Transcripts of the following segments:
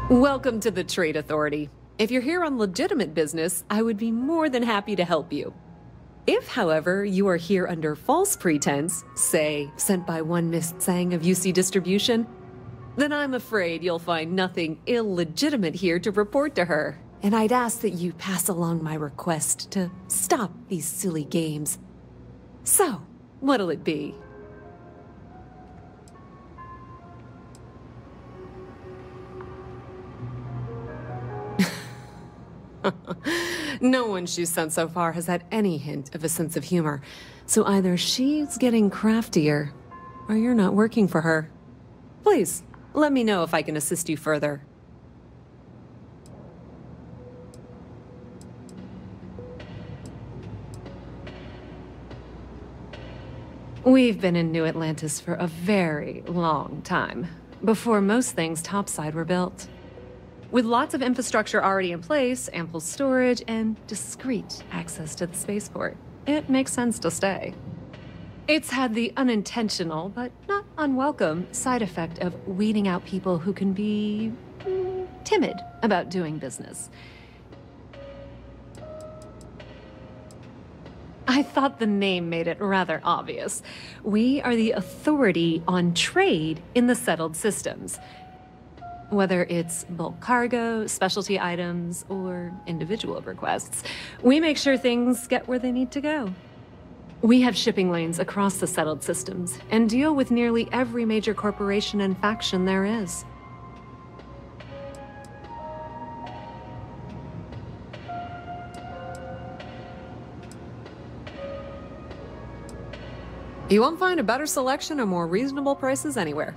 Welcome to the Trade Authority. If you're here on legitimate business, I would be more than happy to help you. If, however, you are here under false pretense, say, sent by one Miss Tsang of UC Distribution, then I'm afraid you'll find nothing illegitimate here to report to her. And I'd ask that you pass along my request to stop these silly games. So, what'll it be? No one she's sent so far has had any hint of a sense of humor. So either she's getting craftier, or you're not working for her. Please, let me know if I can assist you further. We've been in New Atlantis for a very long time, before most things topside were built. With lots of infrastructure already in place, ample storage, and discreet access to the spaceport, it makes sense to stay. It's had the unintentional, but not unwelcome, side effect of weeding out people who can be timid about doing business. I thought the name made it rather obvious. We are the authority on trade in the settled systems. Whether it's bulk cargo, specialty items, or individual requests, we make sure things get where they need to go. We have shipping lanes across the settled systems and deal with nearly every major corporation and faction there is. You won't find a better selection or more reasonable prices anywhere.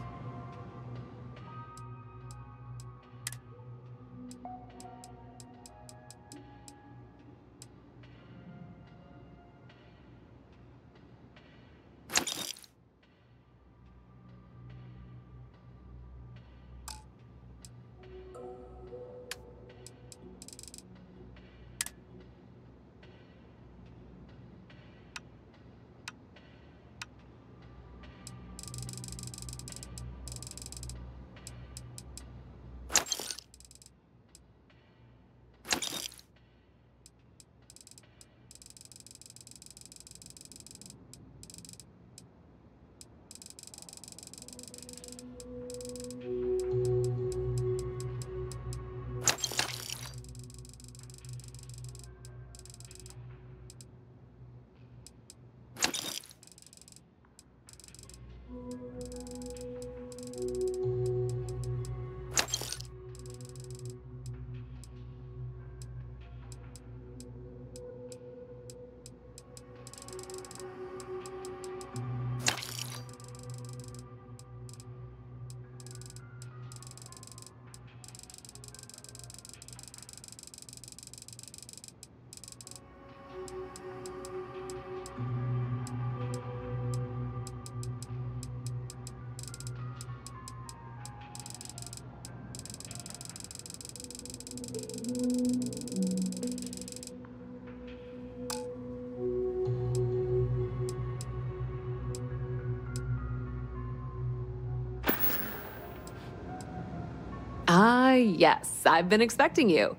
Ah, yes, I've been expecting you.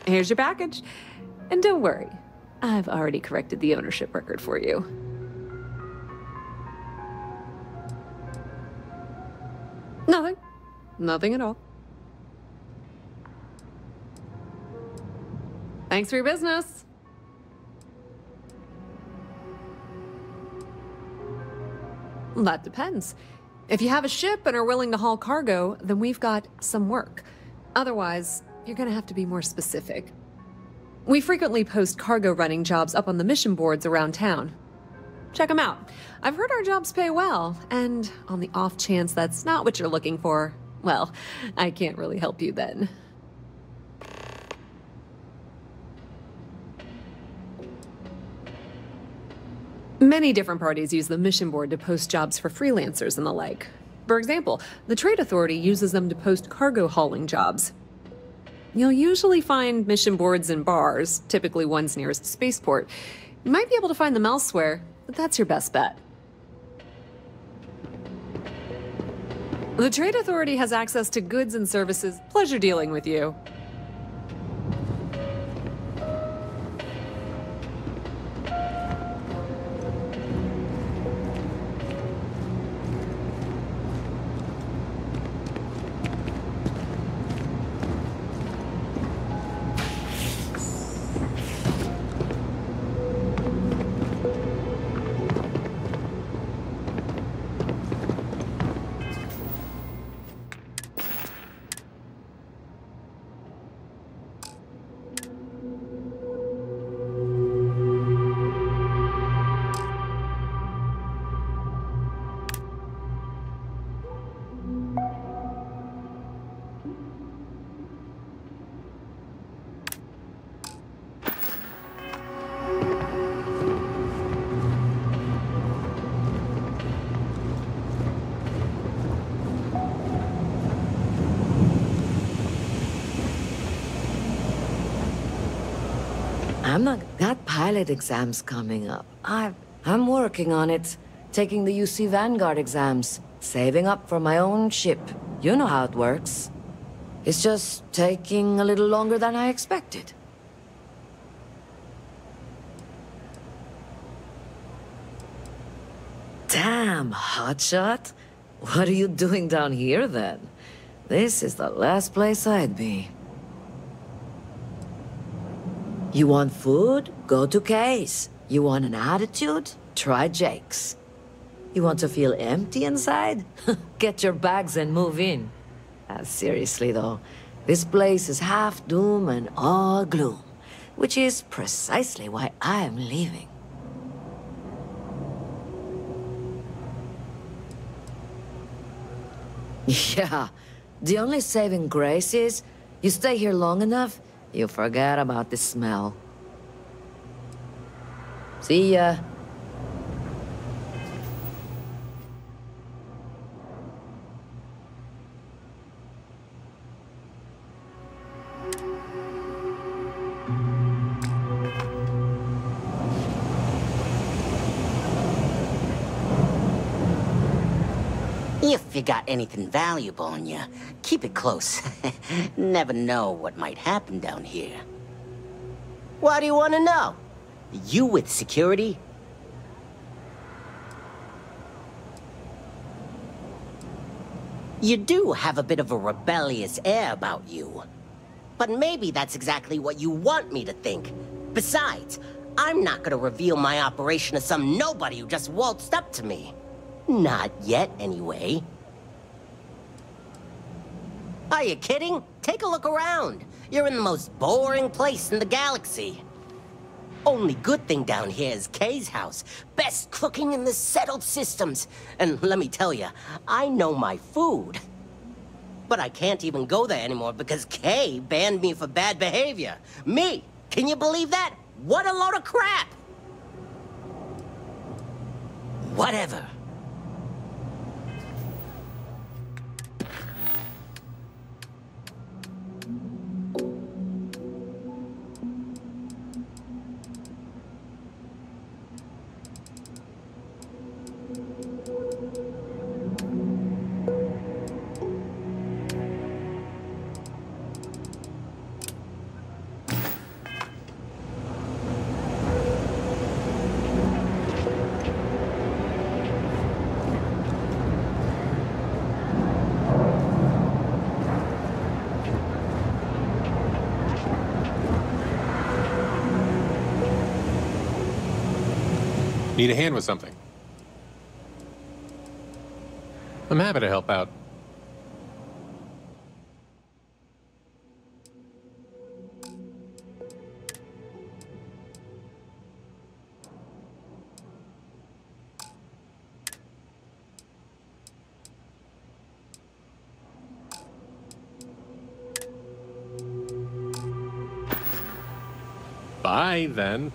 Here's your package. And don't worry, I've already corrected the ownership record for you. Nothing. Nothing at all. Thanks for your business. That depends. If you have a ship and are willing to haul cargo, then we've got some work. Otherwise, you're gonna have to be more specific. We frequently post cargo running jobs up on the mission boards around town. Check them out. I've heard our jobs pay well, and on the off chance that's not what you're looking for, well, I can't really help you then. Many different parties use the mission board to post jobs for freelancers and the like. For example, the Trade Authority uses them to post cargo hauling jobs. You'll usually find mission boards in bars, typically ones nearest spaceport. You might be able to find them elsewhere, but that's your best bet. The Trade Authority has access to goods and services. Pleasure dealing with you. I'm not... That pilot exam's coming up. I'm working on it. Taking the UC Vanguard exams. Saving up for my own ship. You know how it works. It's just taking a little longer than I expected. Damn, hotshot. What are you doing down here, then? This is the last place I'd be. You want food? Go to Kay's. You want an attitude? Try Jake's. You want to feel empty inside? Get your bags and move in. Seriously, though, this place is half doom and all gloom, which is precisely why I am leaving. Yeah, the only saving grace is you stay here long enough, you forget about the smell. See ya. If you got anything valuable on you, keep it close. Never know what might happen down here. Why do you want to know? You with security? You do have a bit of a rebellious air about you. But maybe that's exactly what you want me to think. Besides, I'm not gonna reveal my operation to some nobody who just waltzed up to me. Not yet, anyway. Are you kidding? Take a look around. You're in the most boring place in the galaxy. Only good thing down here is Kay's house. Best cooking in the settled systems. And let me tell you, I know my food. But I can't even go there anymore because Kay banned me for bad behavior. Me! Can you believe that? What a load of crap! Whatever. Need a hand with something? I'm happy to help out. Bye, then.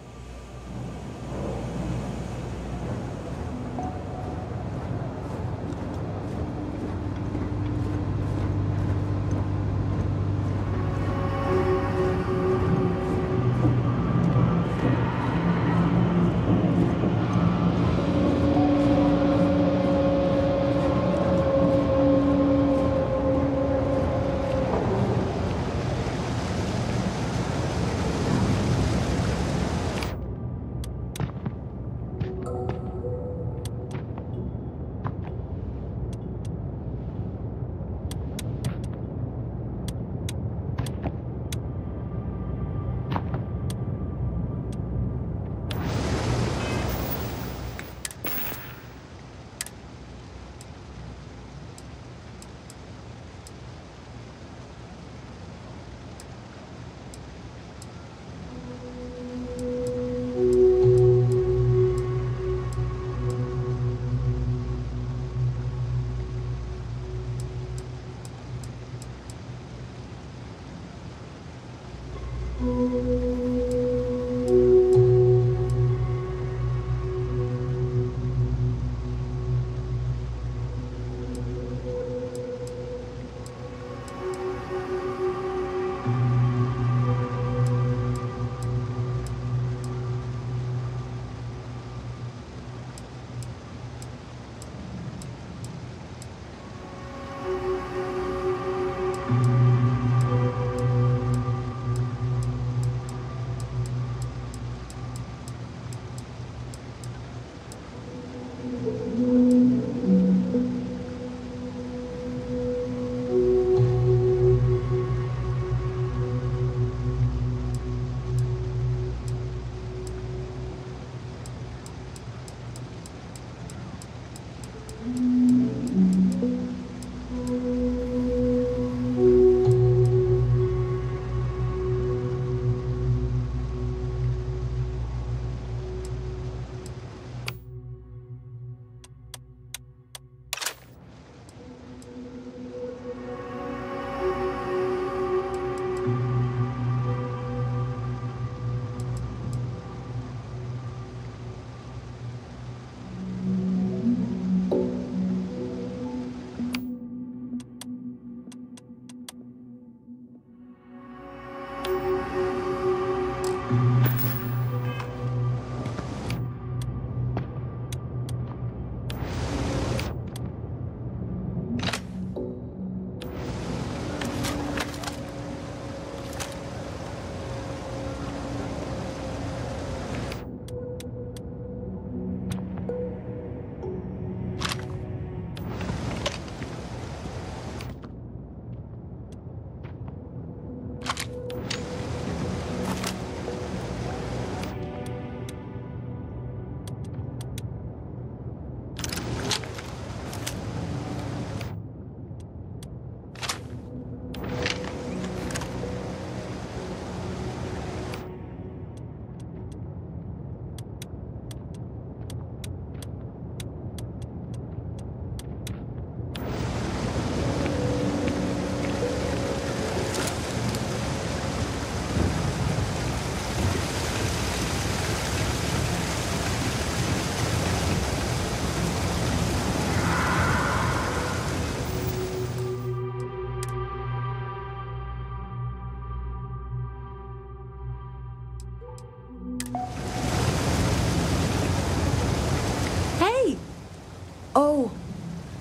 Oh,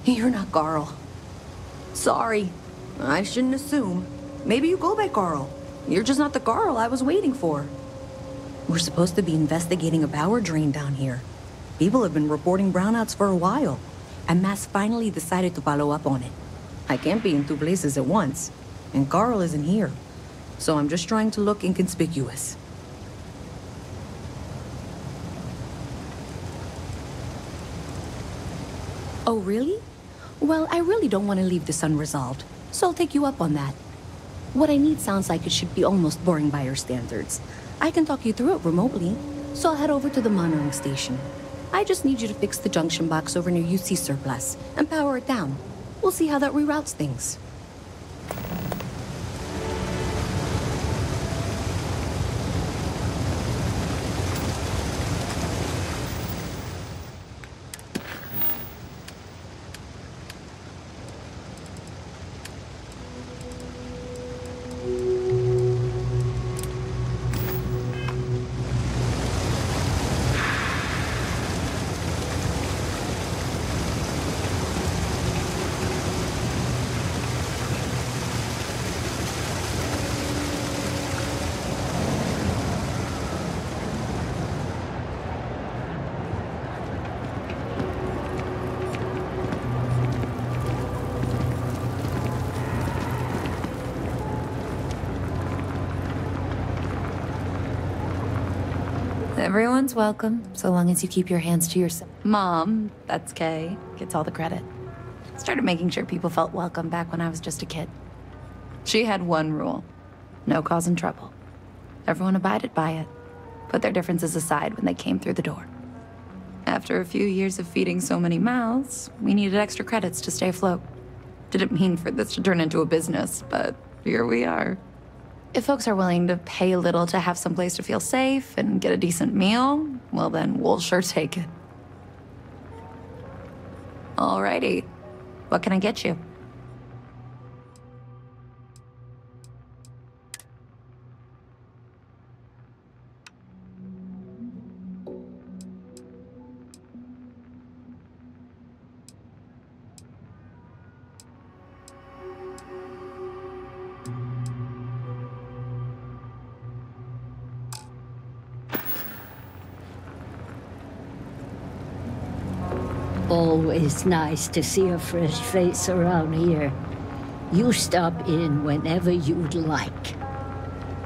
you're not Carl. Sorry. I shouldn't assume. Maybe you go by Carl. You're just not the Carl I was waiting for. We're supposed to be investigating a power drain down here. People have been reporting brownouts for a while, and Mass finally decided to follow up on it. I can't be in two places at once, and Carl isn't here. So I'm just trying to look inconspicuous. Oh, really? Well, I really don't want to leave this unresolved, so I'll take you up on that. What I need sounds like it should be almost boring by your standards. I can talk you through it remotely, so I'll head over to the monitoring station. I just need you to fix the junction box over near UC Surplus and power it down. We'll see how that reroutes things. Everyone's welcome, so long as you keep your hands to yourself. Mom, that's Kay, gets all the credit. Started making sure people felt welcome back when I was just a kid. She had one rule: no causing trouble. Everyone abided by it, put their differences aside when they came through the door. After a few years of feeding so many mouths, we needed extra credits to stay afloat. Didn't mean for this to turn into a business, but here we are. If folks are willing to pay a little to have someplace to feel safe and get a decent meal, well then, we'll sure take it. Alrighty. What can I get you? Always nice to see a fresh face around here. You stop in whenever you'd like.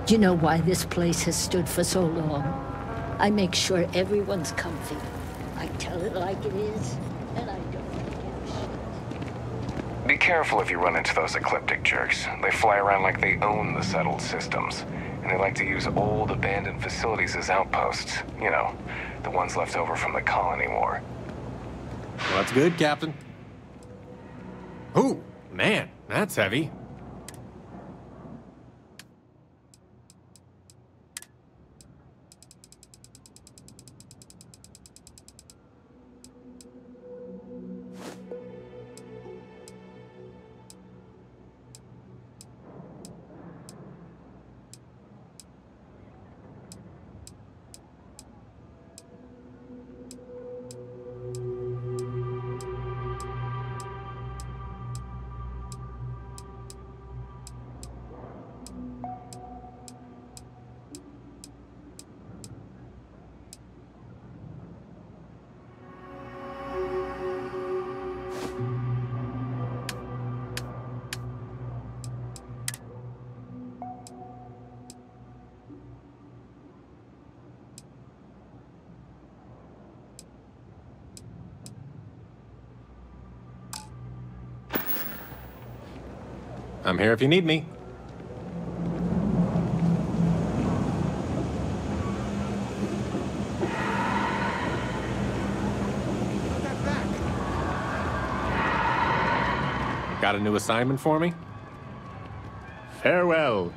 Do you know why this place has stood for so long? I make sure everyone's comfy. I tell it like it is, and I don't give a shit. Be careful if you run into those ecliptic jerks. They fly around like they own the settled systems. And they like to use old, abandoned facilities as outposts. You know, the ones left over from the colony war. Well, that's good, Captain. Ooh, man, that's heavy. I'm here if you need me. Got a new assignment for me? Farewell.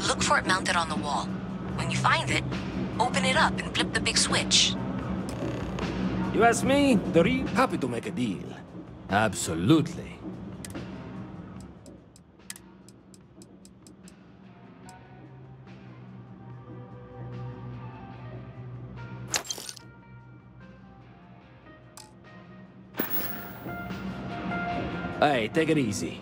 Look for it mounted on the wall. When you find it, open it up and flip the big switch. You ask me, Dory, happy to make a deal. Absolutely. Hey, take it easy.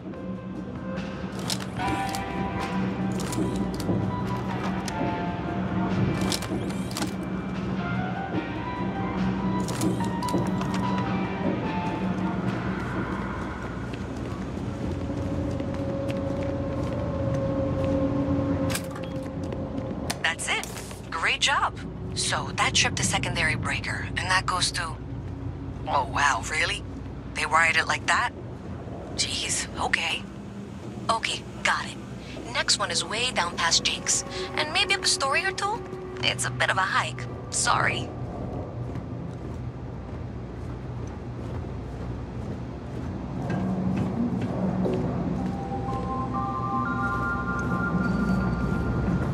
That's it. Great job. So that tripped the secondary breaker, and that goes to... Oh, wow, really? They wired it like that? Jeez, okay. Okay, got it. Next one is way down past Jake's. And maybe up a story or two? It's a bit of a hike. Sorry.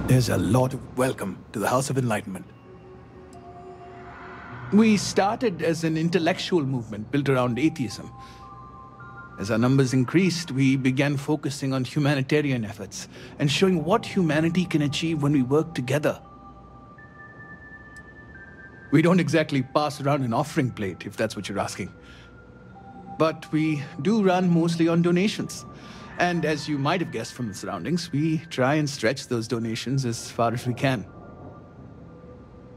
There's a lot of welcome to the House of Enlightenment. We started as an intellectual movement built around atheism. As our numbers increased, we began focusing on humanitarian efforts and showing what humanity can achieve when we work together. We don't exactly pass around an offering plate, if that's what you're asking. But we do run mostly on donations. And as you might have guessed from the surroundings, we try and stretch those donations as far as we can.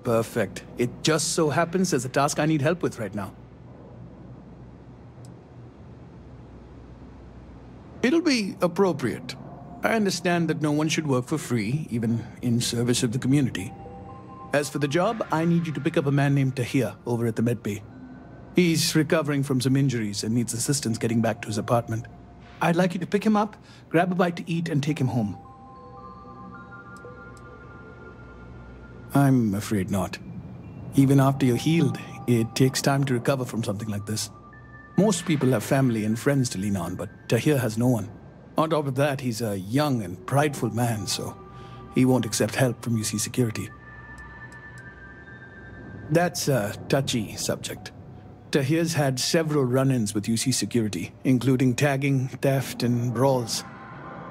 Perfect. It just so happens there's a task I need help with right now. It'll be appropriate. I understand that no one should work for free, even in service of the community. As for the job, I need you to pick up a man named Tahir over at the medbay. He's recovering from some injuries and needs assistance getting back to his apartment. I'd like you to pick him up, grab a bite to eat, and take him home. I'm afraid not. Even after you're healed, it takes time to recover from something like this. Most people have family and friends to lean on, but Tahir has no one. On top of that, he's a young and prideful man, so he won't accept help from UC security. That's a touchy subject. Tahir's had several run-ins with UC security, including tagging, theft, and brawls.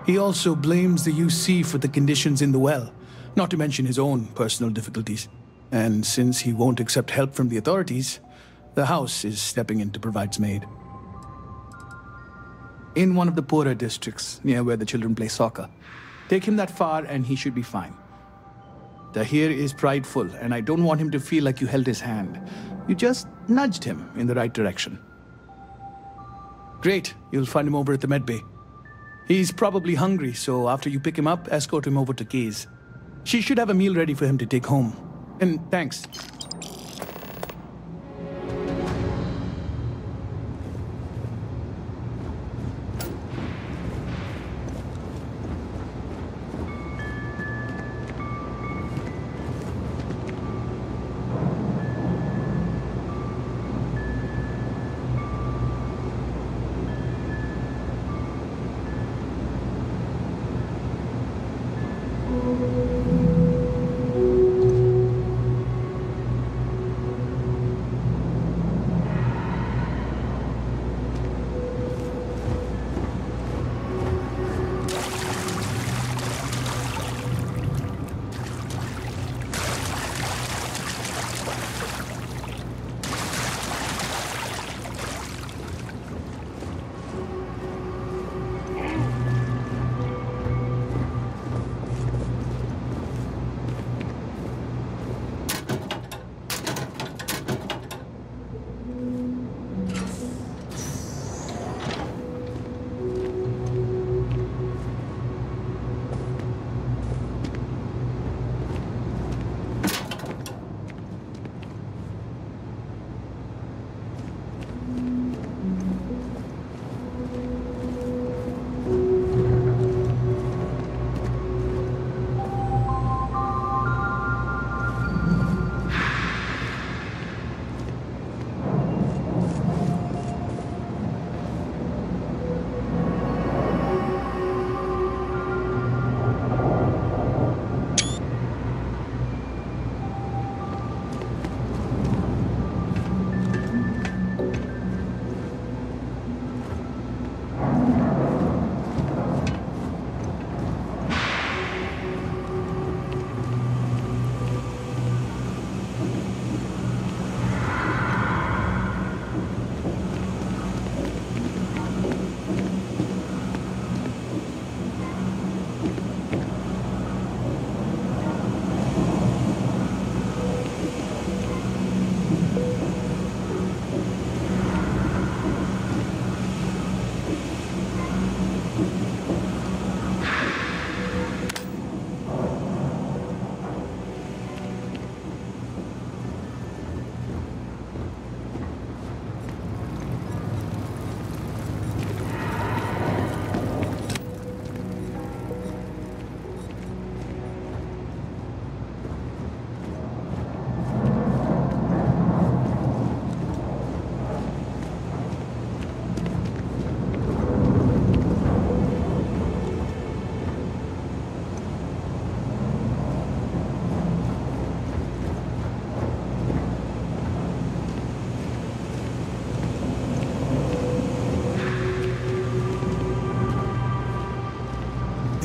He also blames the UC for the conditions in the well, not to mention his own personal difficulties. And since he won't accept help from the authorities, the house is stepping in to provide some aid. In one of the poorer districts, near where the children play soccer. Take him that far and he should be fine. Tahir is prideful, and I don't want him to feel like you held his hand. You just nudged him in the right direction. Great, you'll find him over at the medbay. He's probably hungry, so after you pick him up, escort him over to Kay's. She should have a meal ready for him to take home. And thanks.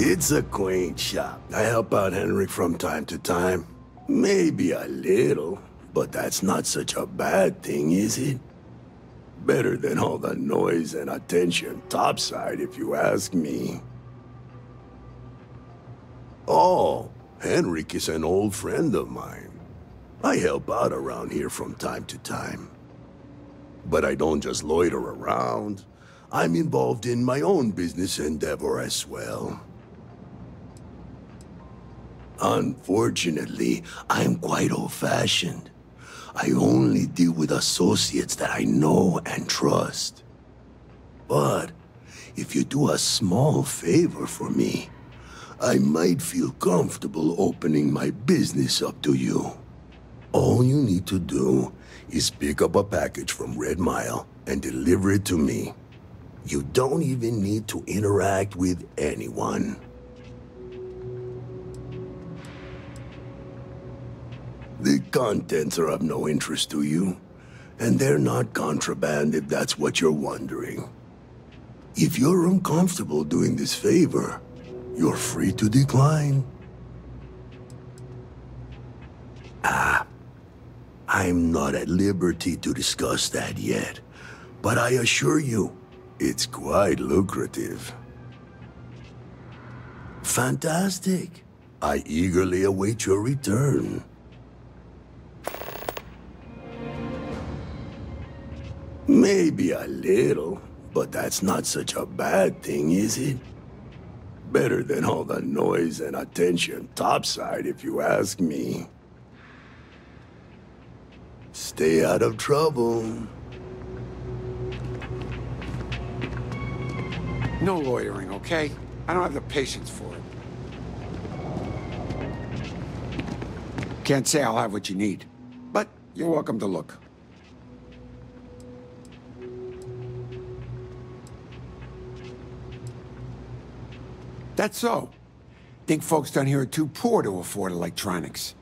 It's a quaint shop. I help out Henrik from time to time. Maybe a little, but that's not such a bad thing, is it? Better than all the noise and attention topside, if you ask me. Oh, Henrik is an old friend of mine. I help out around here from time to time. But I don't just loiter around. I'm involved in my own business endeavor as well. Unfortunately, I'm quite old-fashioned. I only deal with associates that I know and trust. But if you do a small favor for me, I might feel comfortable opening my business up to you. All you need to do is pick up a package from Red Mile and deliver it to me. You don't even need to interact with anyone. The contents are of no interest to you, and they're not contraband if that's what you're wondering. If you're uncomfortable doing this favor, you're free to decline. I'm not at liberty to discuss that yet, but I assure you, it's quite lucrative. Fantastic. I eagerly await your return. Maybe a little, but that's not such a bad thing, is it? Better than all the noise and attention topside, if you ask me. Stay out of trouble. No loitering, okay? I don't have the patience for it. Can't say I'll have what you need, but you're welcome to look. That's so. Think folks down here are too poor to afford electronics.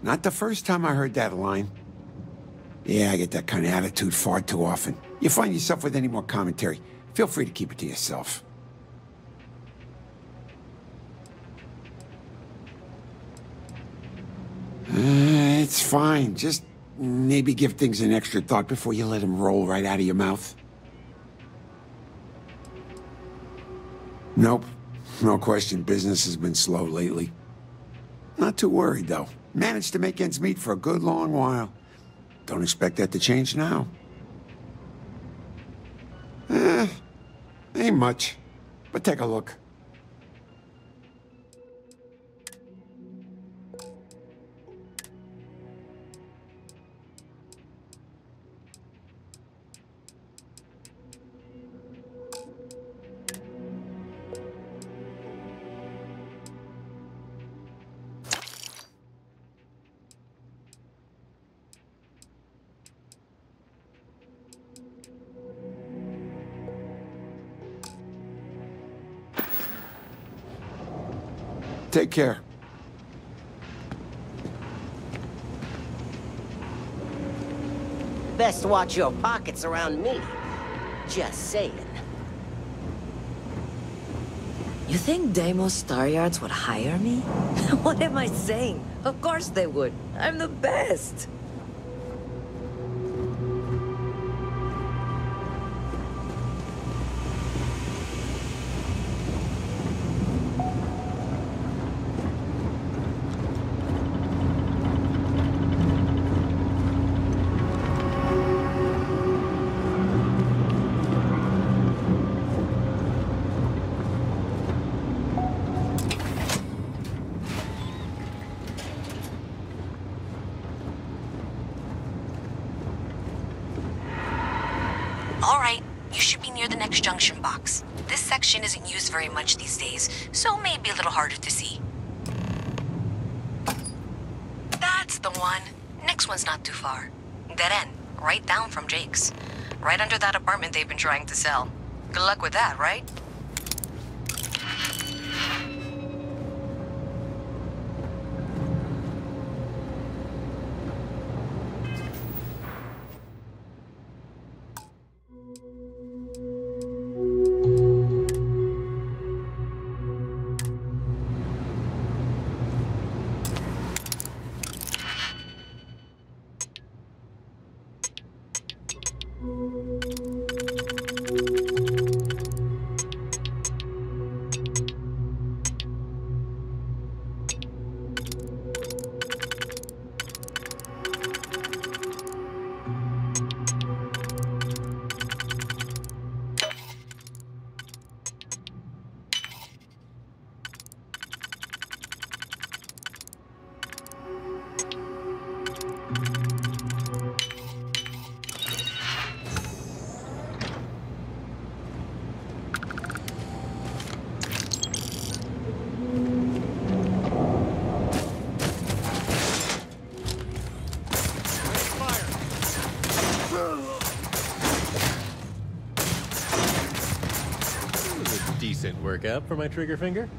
Not the first time I heard that line. Yeah, I get that kind of attitude far too often. You find yourself with any more commentary, feel free to keep it to yourself. It's fine. Just maybe give things an extra thought before you let them roll right out of your mouth. Nope. No question, business has been slow lately. Not too worried, though. Managed to make ends meet for a good long while. Don't expect that to change now. Ain't much. But take a look. Take care. Best watch your pockets around me. Just saying. You think Deimos Star Yards would hire me? What am I saying? Of course they would. I'm the best. All right, you should be near the next junction box. This section isn't used very much these days, so may be a little harder to see. That's the one. Next one's not too far. Dead end, right down from Jake's. Right under that apartment they've been trying to sell. Good luck with that, right? decent workout for my trigger finger.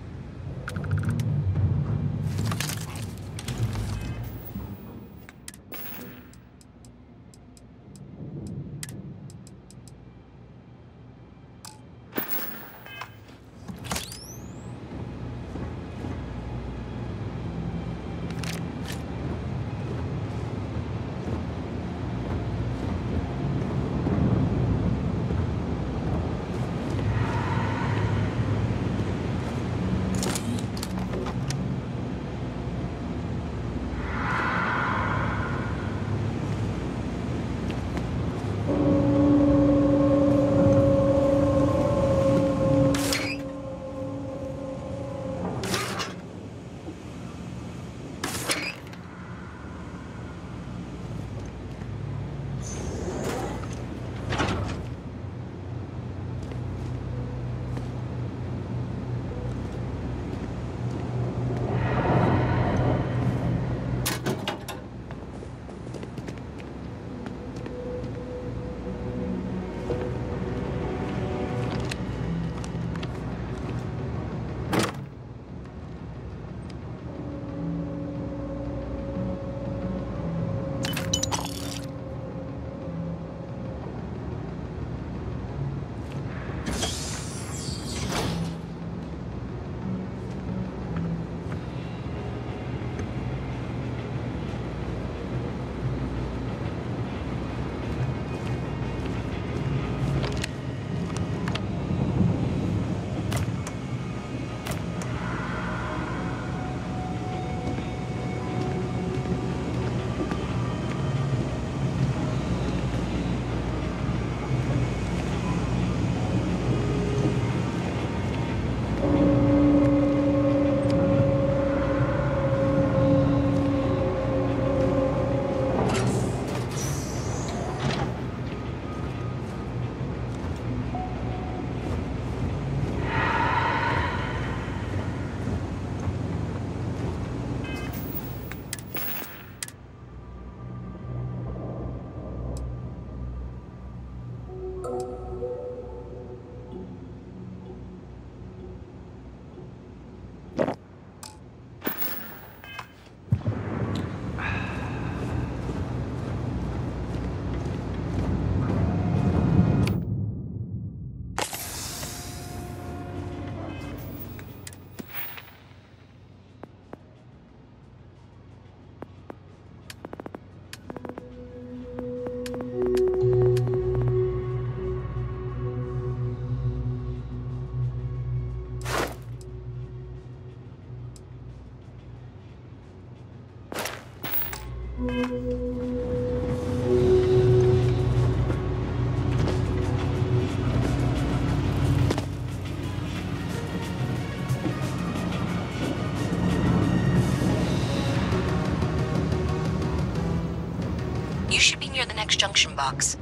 You should be near the next junction box.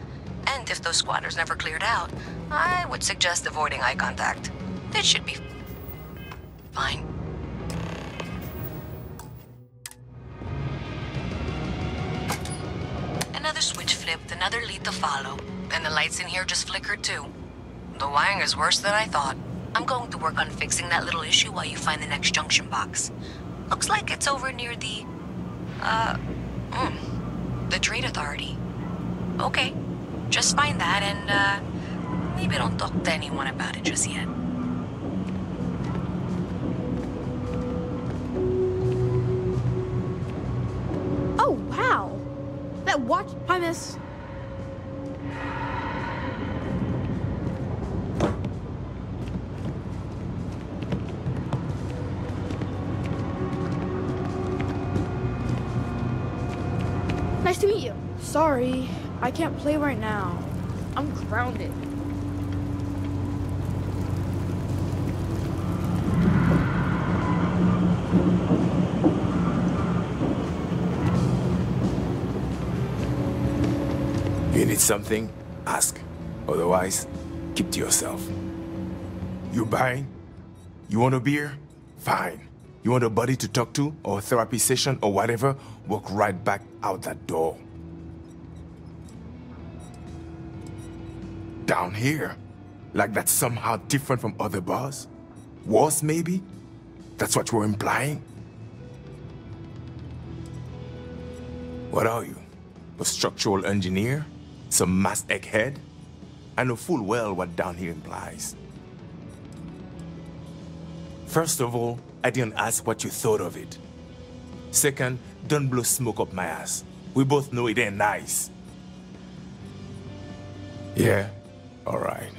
And if those squatters never cleared out, I would suggest avoiding eye contact. It should be fine. Another switch flipped, another lead to follow. And the lights in here just flickered too. The wiring is worse than I thought. I'm going to work on fixing that little issue while you find the next junction box. Looks like it's over near the Trade Authority. Okay, just find that and, maybe don't talk to anyone about it just yet. Oh, wow! That watch premise... Nice to meet you. Sorry, I can't play right now. I'm grounded. You need something? Ask. Otherwise, keep to yourself. You buying? You want a beer? Fine. You want a buddy to talk to, or a therapy session, or whatever? Walk right back out that door. Down here? Like that's somehow different from other bars? Worse, maybe? That's what you're implying? What are you? A structural engineer? Some mass egghead? I know full well what down here implies. First of all, I didn't ask what you thought of it. Second, don't blow smoke up my ass. We both know it ain't nice. Yeah? All right.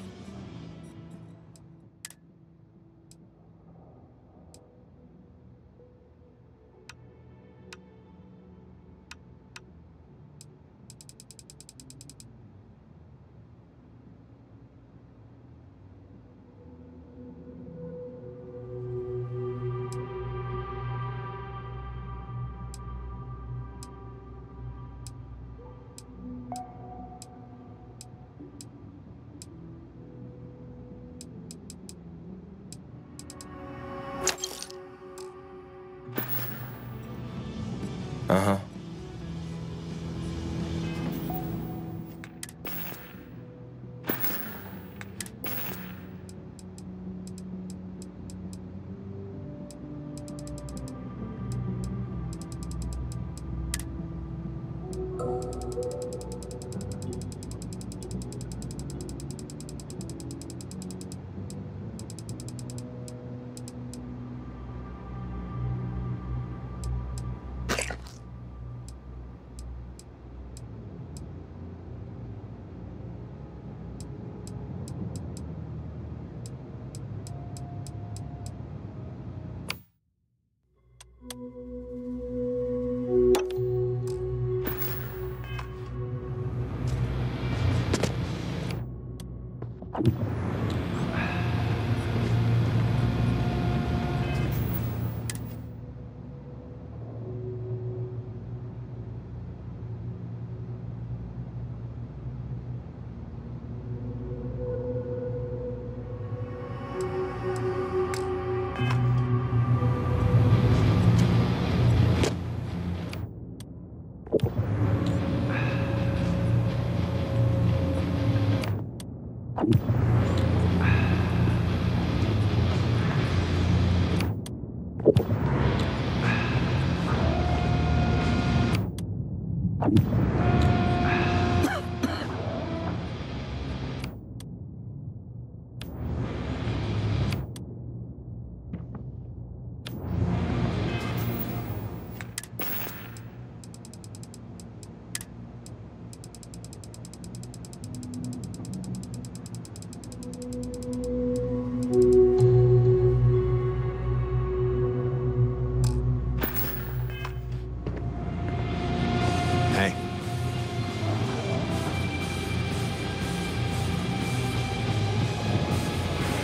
Uh-huh.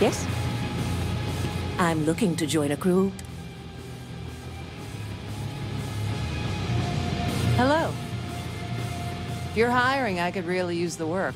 Yes? I'm looking to join a crew. Hello. If you're hiring, I could really use the work.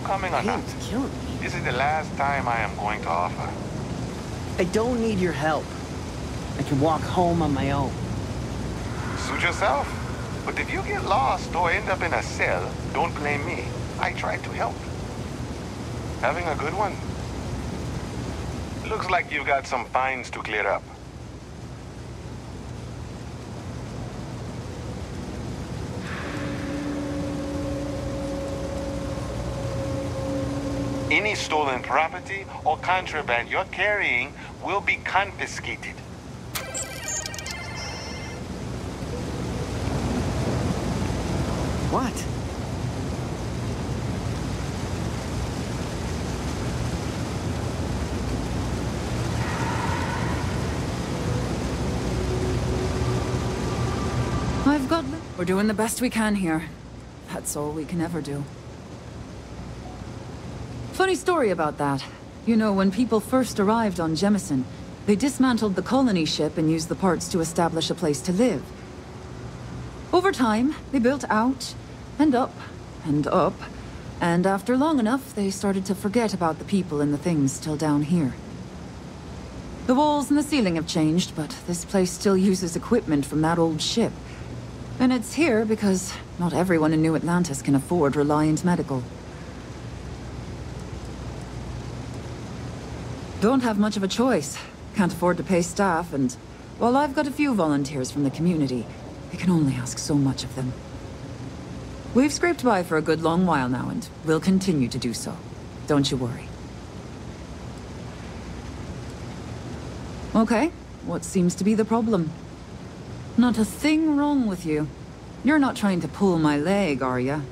Coming or not? This is the last time I am going to offer. I don't need your help. I can walk home on my own. Suit yourself. But if you get lost or end up in a cell, don't blame me. I tried to help. Having a good one? Looks like you've got some fines to clear up. Any stolen property or contraband you're carrying will be confiscated. What? I've got... We're doing the best we can here. That's all we can ever do. Funny story about that. You know, when people first arrived on Jemison, they dismantled the colony ship and used the parts to establish a place to live. Over time, they built out, and up, and up, and after long enough, they started to forget about the people and the things still down here. The walls and the ceiling have changed, but this place still uses equipment from that old ship. And it's here because not everyone in New Atlantis can afford Reliant Medical. Don't have much of a choice. Can't afford to pay staff, and while I've got a few volunteers from the community, I can only ask so much of them. We've scraped by for a good long while now, and we'll continue to do so. Don't you worry. Okay, what seems to be the problem? Not a thing wrong with you. You're not trying to pull my leg, are ya?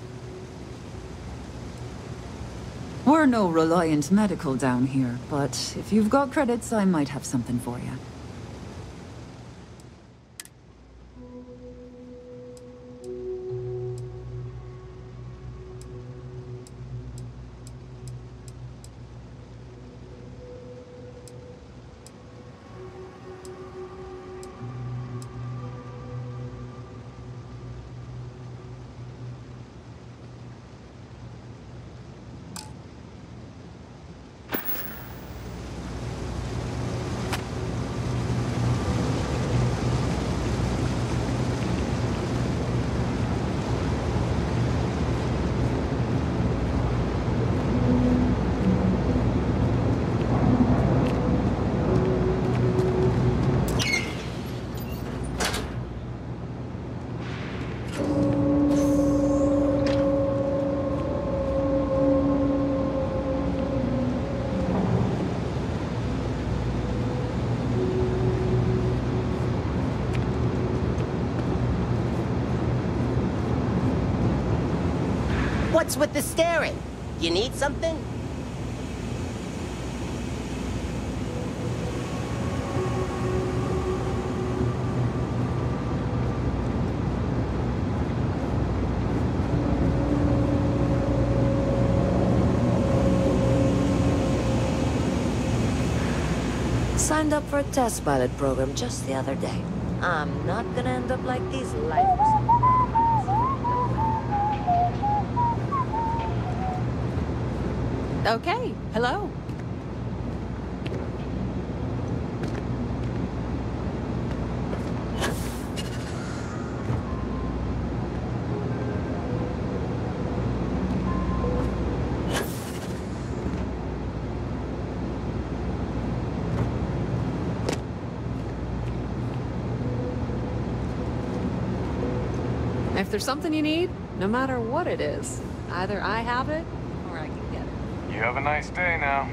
We're no Reliant Medical down here, but if you've got credits, I might have something for you. What's with the staring? You need something? Signed up for a test pilot program just the other day. I'm not gonna end up like these lifers. Okay, hello. If there's something you need, no matter what it is, either I have it or I can get it. You have a nice day now.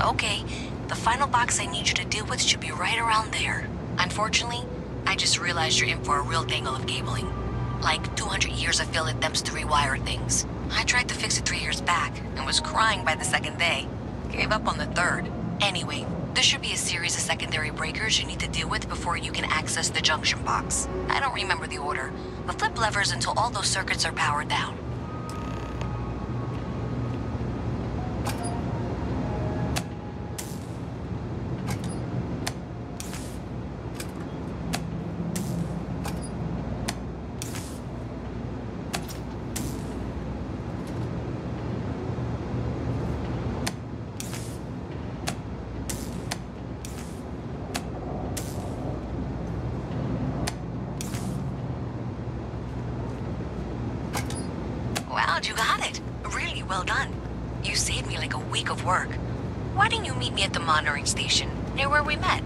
Okay, the final box I need you to deal with should be right around there. Unfortunately, I just realized you're in for a real tangle of cabling. Like 200 years of fill attempts to rewire things. I tried to fix it 3 years back and was crying by the second day. Gave up on the third. Anyway, there should be a series of secondary breakers you need to deal with before you can access the junction box. I don't remember the order, but flip levers until all those circuits are powered down. Wow, you got it. Really well done. You saved me like a week of work. Why didn't you meet me at the monitoring station, near where we met?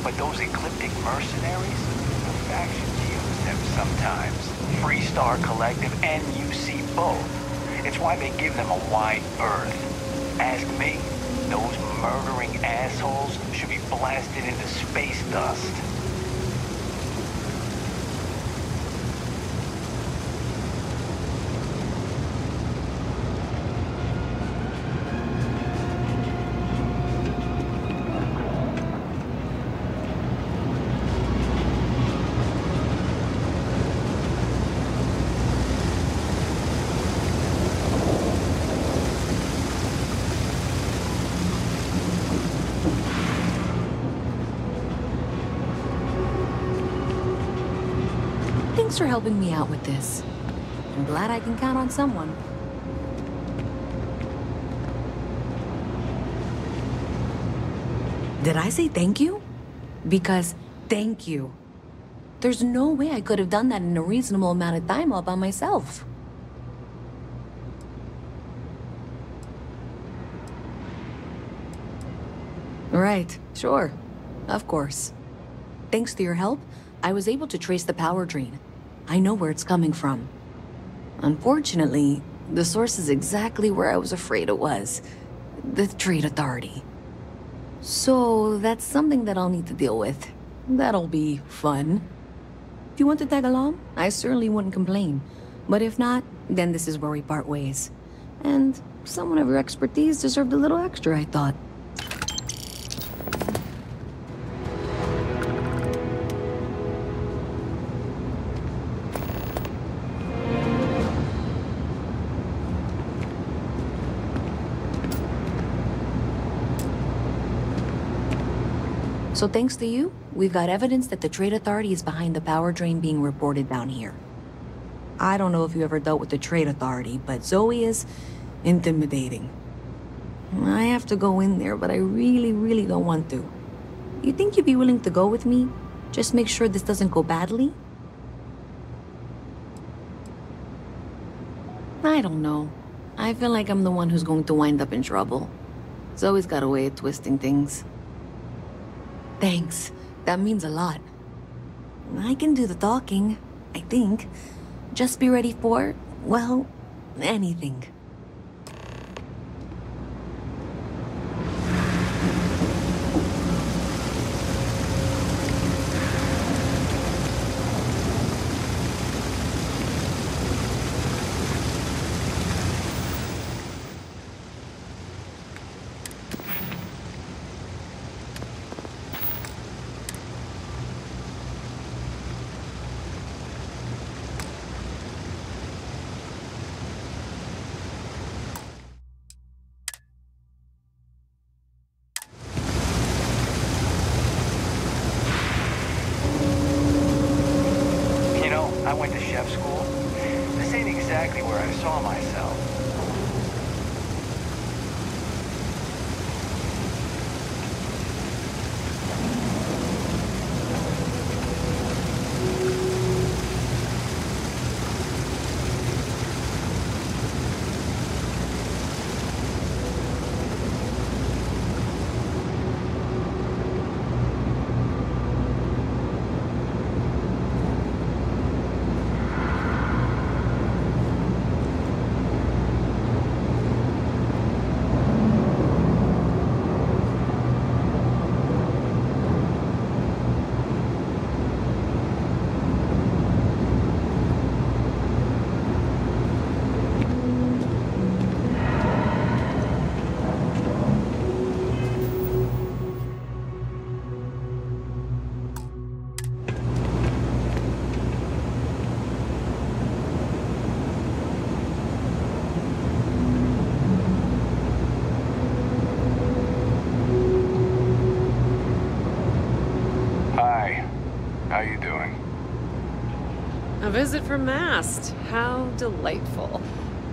But those ecliptic mercenaries, the factions use them sometimes. Freestar Collective and UC both. It's why they give them a wide berth. Ask me, those murdering assholes should be blasted into space dust. Thanks for helping me out with this. I'm glad I can count on someone. Did I say thank you? Because thank you. There's no way I could have done that in a reasonable amount of time all by myself. Right, sure. Of course. Thanks to your help, I was able to trace the power drain. I know where it's coming from. Unfortunately, the source is exactly where I was afraid it was. The Trade Authority. So, that's something that I'll need to deal with. That'll be fun. If you want to tag along, I certainly wouldn't complain. But if not, then this is where we part ways. And someone of your expertise deserved a little extra, I thought. So thanks to you, we've got evidence that the Trade Authority is behind the power drain being reported down here. I don't know if you ever dealt with the Trade Authority, but Zoe is intimidating. I have to go in there, but I really don't want to. You think you'd be willing to go with me? Just make sure this doesn't go badly? I don't know. I feel like I'm the one who's going to wind up in trouble. Zoe's got a way of twisting things. Thanks. That means a lot. I can do the talking, I think. Just be ready for, well, anything. I went to chef school. This ain't exactly where I saw myself. A visit from Mast. How delightful.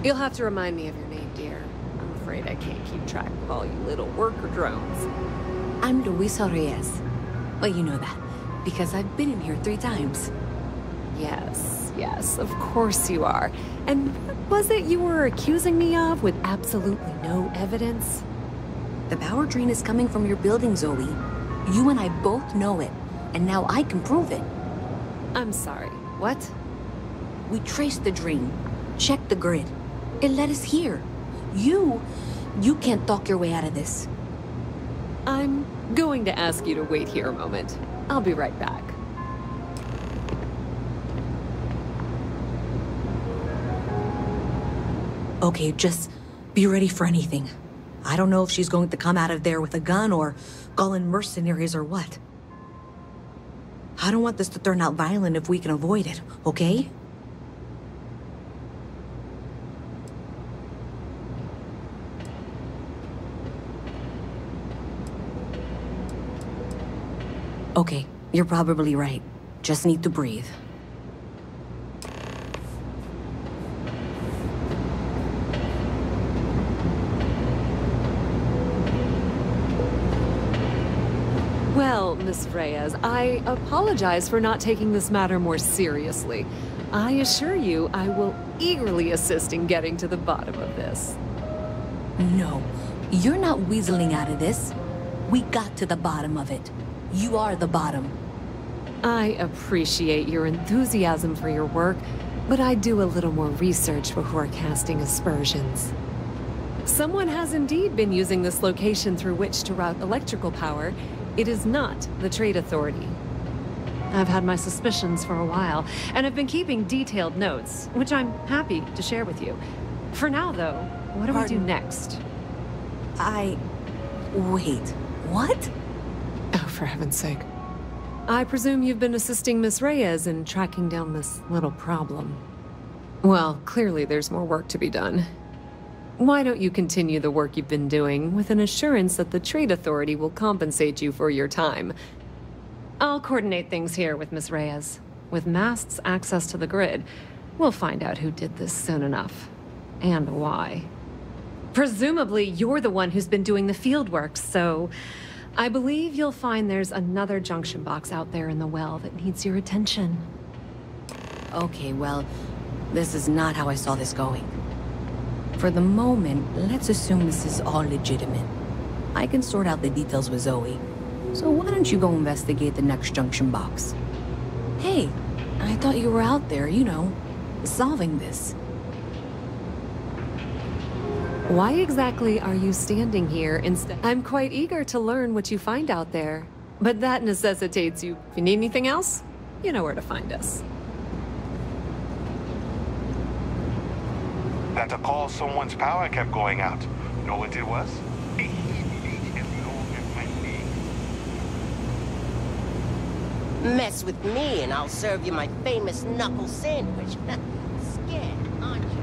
You'll have to remind me of your name, dear. I'm afraid I can't keep track of all you little worker drones. I'm Luisa Reyes. Well, you know that, because I've been in here 3 times. Yes, of course you are. And what was it you were accusing me of with absolutely no evidence? The power drain is coming from your building, Zoe. You and I both know it, and now I can prove it. I'm sorry, what? We traced the drain, checked the grid. It led us here. You can't talk your way out of this. I'm going to ask you to wait here a moment. I'll be right back. Okay, just be ready for anything. I don't know if she's going to come out of there with a gun or call in mercenaries or what. I don't want this to turn out violent if we can avoid it, okay? Okay, you're probably right. Just need to breathe. Well, Miss Reyes, I apologize for not taking this matter more seriously. I assure you I will eagerly assist in getting to the bottom of this. No, you're not weaseling out of this. We got to the bottom of it. You are the bottom. I appreciate your enthusiasm for your work, but I do a little more research before casting aspersions. Someone has indeed been using this location through which to route electrical power. It is not the Trade Authority. I've had my suspicions for a while, and have been keeping detailed notes, which I'm happy to share with you. For now, though, what do we do next? Wait, what? Oh, for heaven's sake. I presume you've been assisting Miss Reyes in tracking down this little problem. Well, clearly there's more work to be done. Why don't you continue the work you've been doing with an assurance that the Trade Authority will compensate you for your time? I'll coordinate things here with Miss Reyes. With Mast's access to the grid, we'll find out who did this soon enough. And why. Presumably, you're the one who's been doing the field work, so I believe you'll find there's another junction box out there in the well that needs your attention. Okay, well, this is not how I saw this going. For the moment, let's assume this is all legitimate. I can sort out the details with Zoe. So why don't you go investigate the next junction box? Hey, I thought you were out there, you know, solving this. Why exactly are you standing here instead? I'm quite eager to learn what you find out there. But that necessitates you. If you need anything else, you know where to find us. That's a call someone's power kept going out. Know what it was? Mess with me and I'll serve you my famous knuckle sandwich. Scared, aren't you?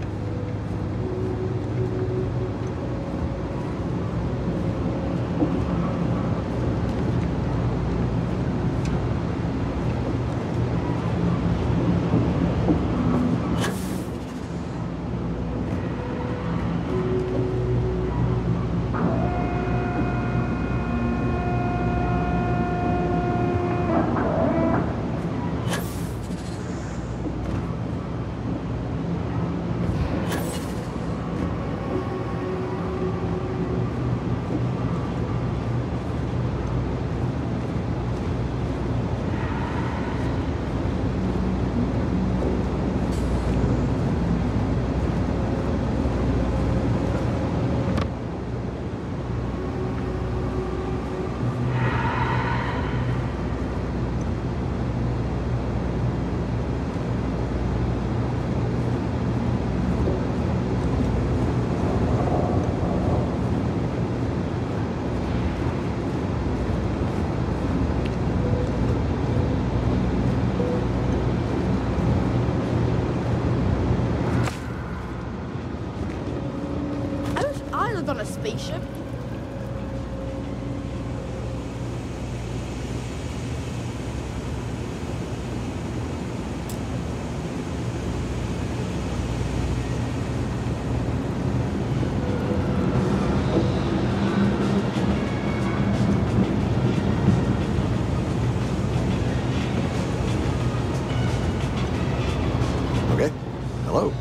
On a spaceship? Okay. Hello.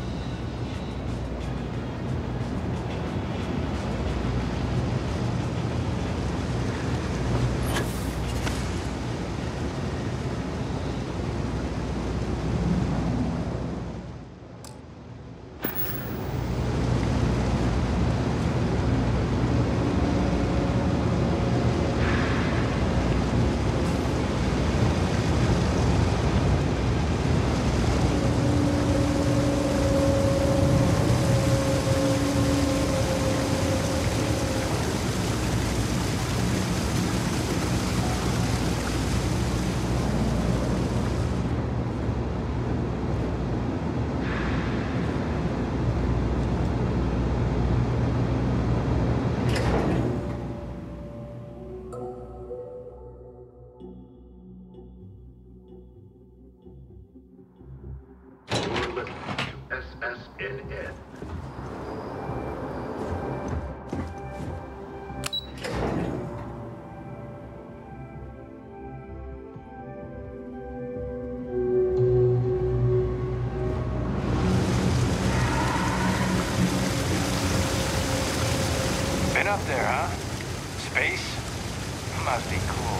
SSNN. Been up there, huh? Space? Must be cool.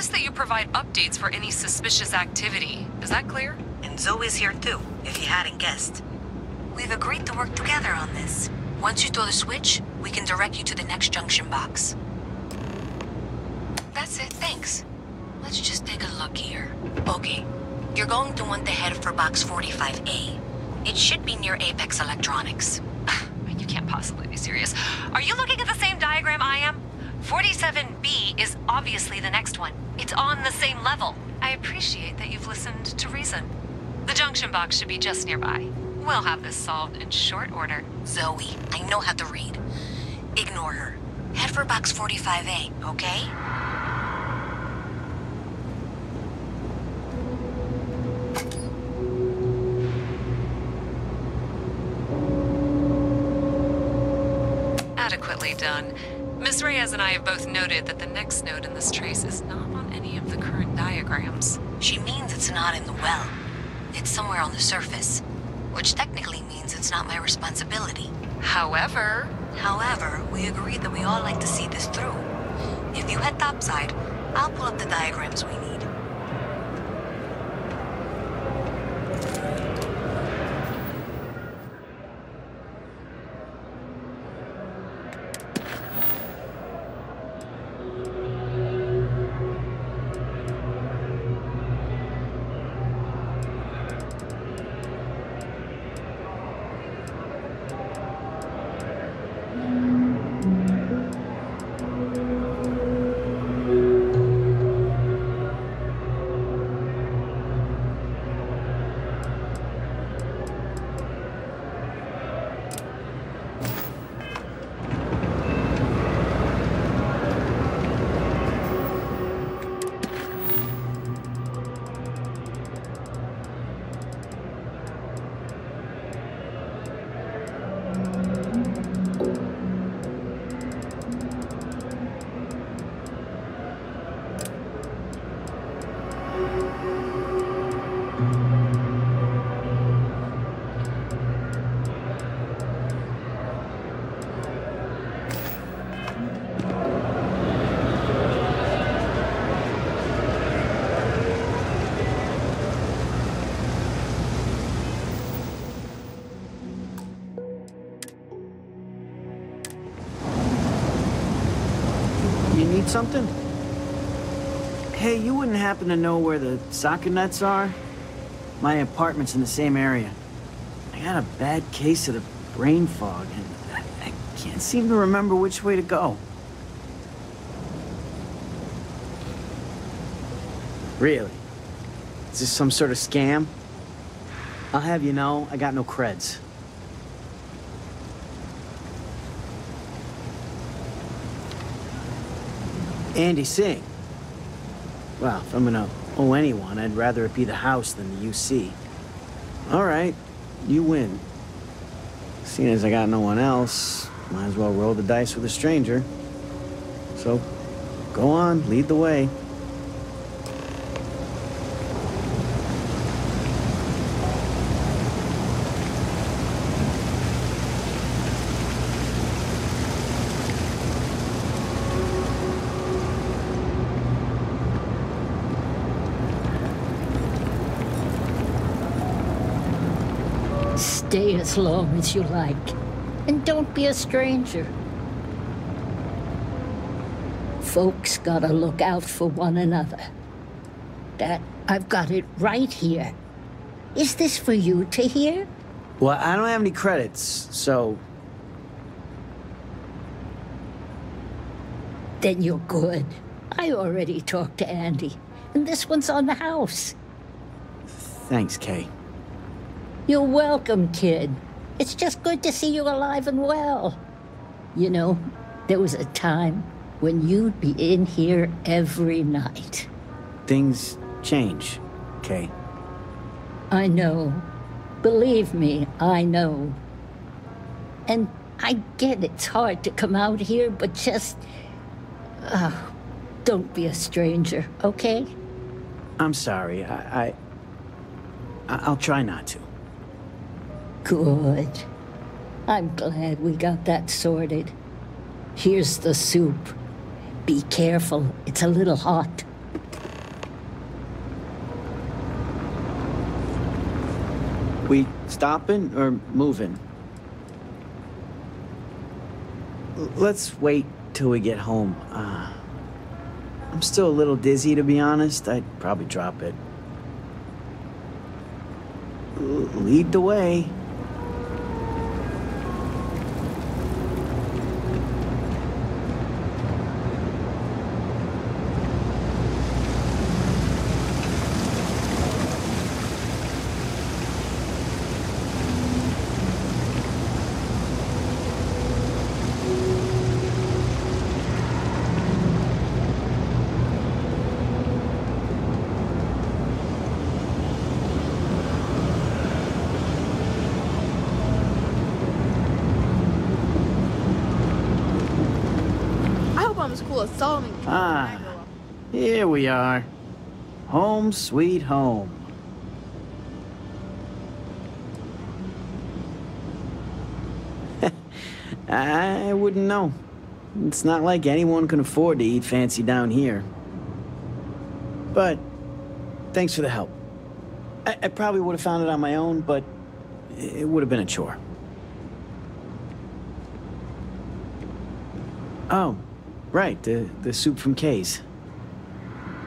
request that you provide updates for any suspicious activity. Is that clear? And Zoe's here too, if you hadn't guessed. We've agreed to work together on this. Once you throw the switch, we can direct you to the next junction box. That's it, thanks. Let's just take a look here. Okay, you're going to want to head for box 45A. It should be near Apex Electronics. You can't possibly be serious. Are you looking at the same diagram I am? 47B is obviously the next one. It's on the same level. I appreciate that you've listened to reason. The junction box should be just nearby. We'll have this solved in short order. Zoe, I know how to read. Ignore her. Head for box 45A, okay? Adequately done. Miss Reyes and I have both noted that the next node in this trace is not on any of the current diagrams. She means it's not in the well. It's somewhere on the surface. Which technically means it's not my responsibility. However, we agreed that we all like to see this through. If you head topside, I'll pull up the diagrams we need. Something? Hey, you wouldn't happen to know where the soccer nets are? My apartment's in the same area. I got a bad case of the brain fog, and I can't seem to remember which way to go. Really? Is this some sort of scam? I'll have you know, I got no creds. Andy Singh. Well, if I'm gonna owe anyone, I'd rather it be the house than the UC. All right, you win. Seeing as I got no one else, might as well roll the dice with a stranger. So, go on, lead the way. Stay as long as you like. And don't be a stranger. Folks gotta look out for one another. I've got it right here. Is this for you to hear? Well, I don't have any credits, so... Then you're good. I already talked to Andy, and this one's on the house. Thanks, Kay. You're welcome, kid. It's just good to see you alive and well. You know, there was a time when you'd be in here every night. Things change, Kay. I know. Believe me, I know. And I get it's hard to come out here, but just... don't be a stranger, okay? I'm sorry. I'll try not to. Good. I'm glad we got that sorted. Here's the soup. Be careful, it's a little hot. We stopping or moving? Let's wait till we get home. I'm still a little dizzy, to be honest. I'd probably drop it. Lead the way. As cool as Solomon. Ah, here we are. Home sweet home. I wouldn't know. It's not like anyone can afford to eat fancy down here. But thanks for the help. I probably would have found it on my own, but it would have been a chore. Oh. Right, the soup from Kay's.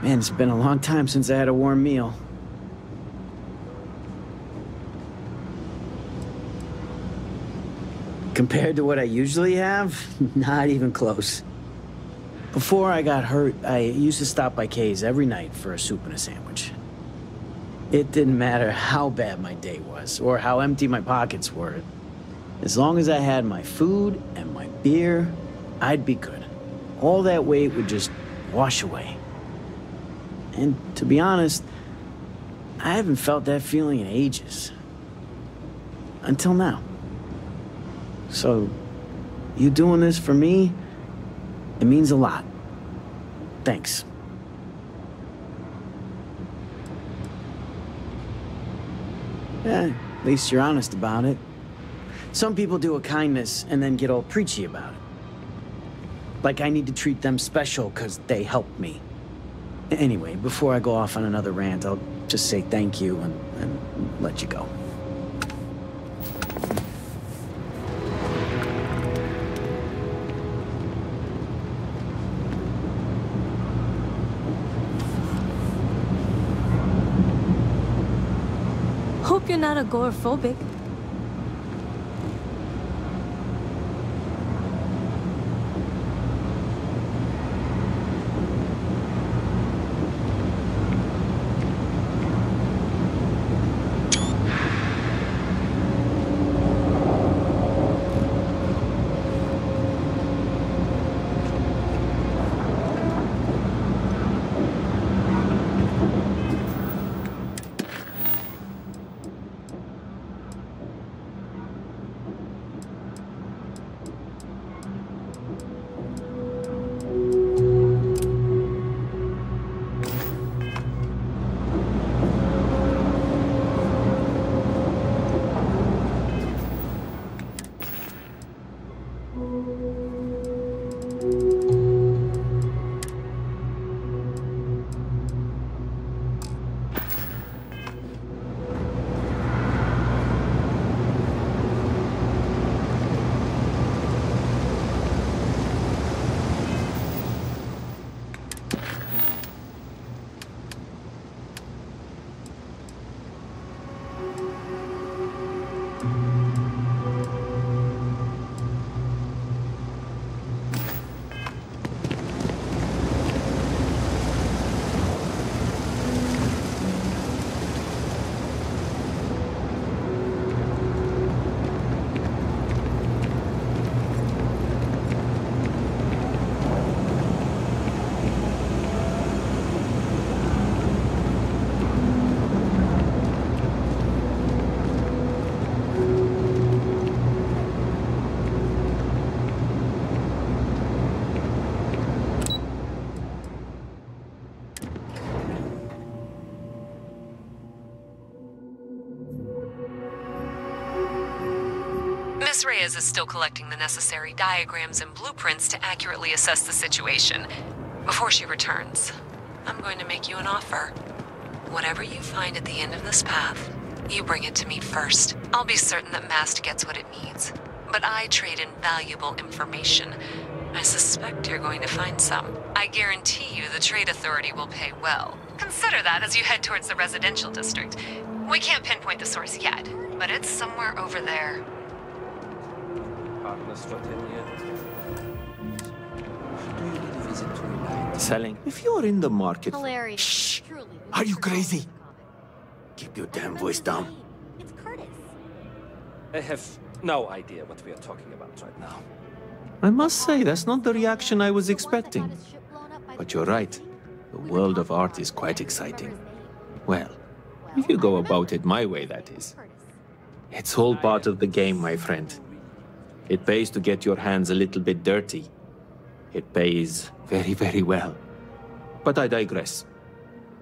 Man, it's been a long time since I had a warm meal. Compared to what I usually have, not even close. Before I got hurt, I used to stop by Kay's every night for a soup and a sandwich. It didn't matter how bad my day was, or how empty my pockets were. As long as I had my food and my beer, I'd be good. All that weight would just wash away. And to be honest, I haven't felt that feeling in ages. Until now. So, you doing this for me, it means a lot. Thanks. At least you're honest about it. Some people do a kindness and then get all preachy about it. Like I need to treat them special because they helped me. Anyway, before I go off on another rant, I'll just say thank you and let you go. Hope you're not agoraphobic. Miss Reyes is still collecting the necessary diagrams and blueprints to accurately assess the situation. Before she returns, I'm going to make you an offer. Whatever you find at the end of this path, You bring it to me first. I'll be certain that Mast gets what it needs. But I trade in valuable information. I suspect you're going to find some. I guarantee you the Trade Authority will pay well. Consider that as you head towards the residential district. We can't pinpoint the source yet, but it's somewhere over there. Selling. If you're in the market... Hilarious. Shh! Truly. Are you crazy? Keep your damn voice down. It's Curtis. I have no idea what we are talking about right now. I must say, that's not the reaction I was expecting. But you're right. The world of art is quite exciting. Well, if you go about it my way, that is. It's all part of the game, my friend. It pays to get your hands a little bit dirty. It pays very, very well. But I digress.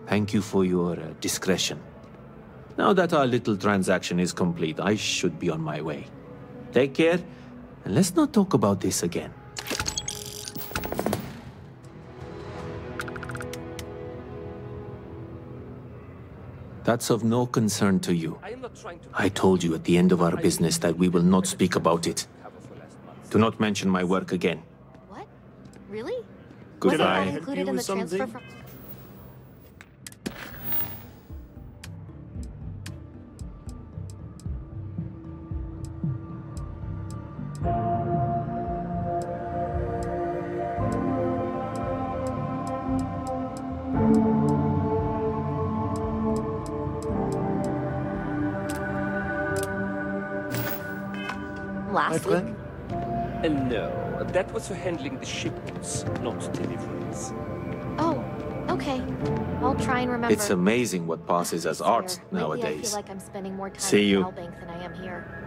Thank you for your discretion. Now that our little transaction is complete, I should be on my way. Take care, and let's not talk about this again. That's of no concern to you. I told you at the end of our business that we will not speak about it. Do not mention my work again. What? Really? Goodbye. Wasn't that included in the transfer from... last week? No, that was for handling the shipments, not deliveries. Oh, okay. I'll try and remember. It's amazing what passes as art Lately, I nowadays. feel like I'm spending more time See in you. Melbank than I am here.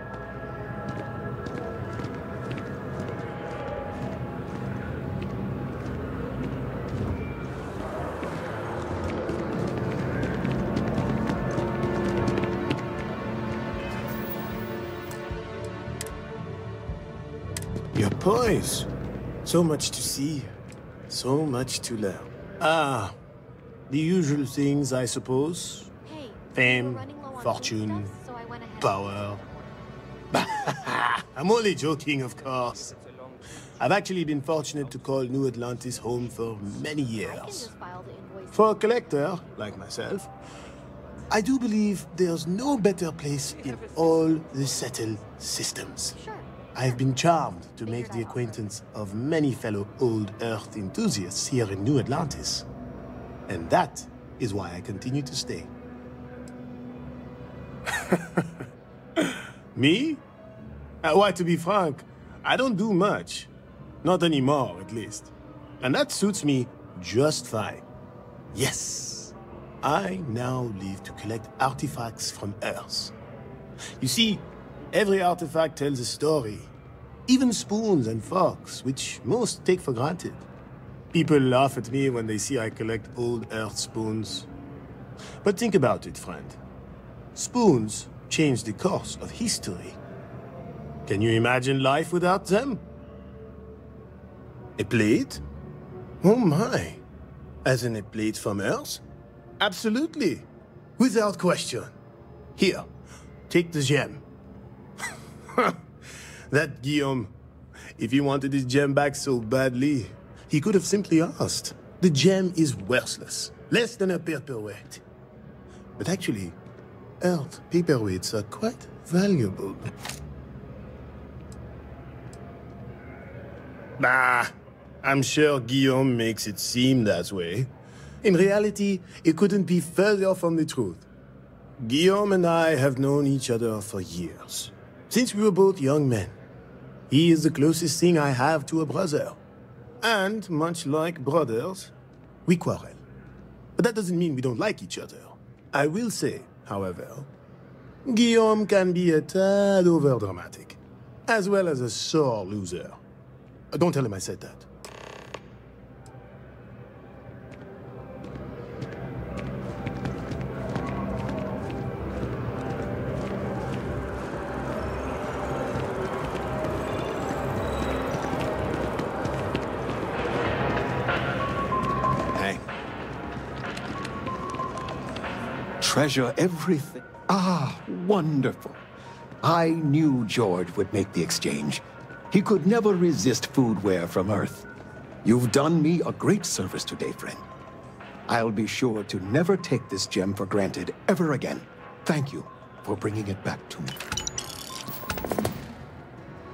Your boys. So much to see, so much to learn. Ah, the usual things, I suppose. Hey, fame, fortune, power. I'm only joking, of course. I've actually been fortunate to call New Atlantis home for many years. For a collector, like myself, I do believe there's no better place in all the settled systems. I've been charmed to make the acquaintance of many fellow old Earth enthusiasts here in New Atlantis. And that is why I continue to stay. Me? Why, to be frank, I don't do much. Not anymore, at least. And that suits me just fine. Yes, I now live to collect artifacts from Earth. You see, every artifact tells a story. Even spoons and forks, which most take for granted. People laugh at me when they see I collect old Earth spoons. But think about it, friend. Spoons change the course of history. Can you imagine life without them? A plate? Oh my. As in a plate from Earth? Absolutely. Without question. Here, take the gem. That Guillaume, if he wanted his gem back so badly, he could have simply asked. The gem is worthless, less than a paperweight. But actually, Earth paperweights are quite valuable. Bah, I'm sure Guillaume makes it seem that way. In reality, it couldn't be further from the truth. Guillaume and I have known each other for years, since we were both young men. He is the closest thing I have to a brother. And, much like brothers, we quarrel. But that doesn't mean we don't like each other. I will say, however, Guillaume can be a tad overdramatic, as well as a sore loser. Don't tell him I said that. Treasure everything. Ah, wonderful. I knew George would make the exchange. He could never resist foodware from Earth. You've done me a great service today, friend. I'll be sure to never take this gem for granted ever again. Thank you for bringing it back to me.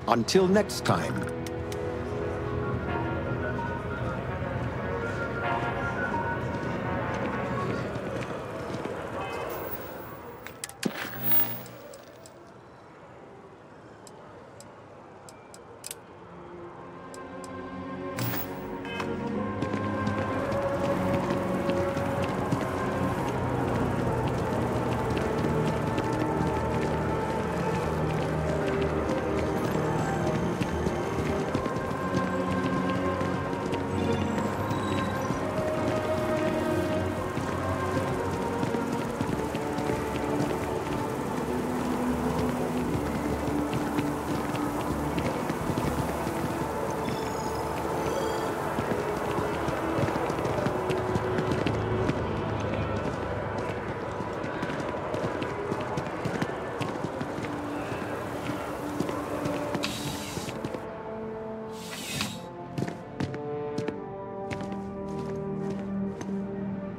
Until next time.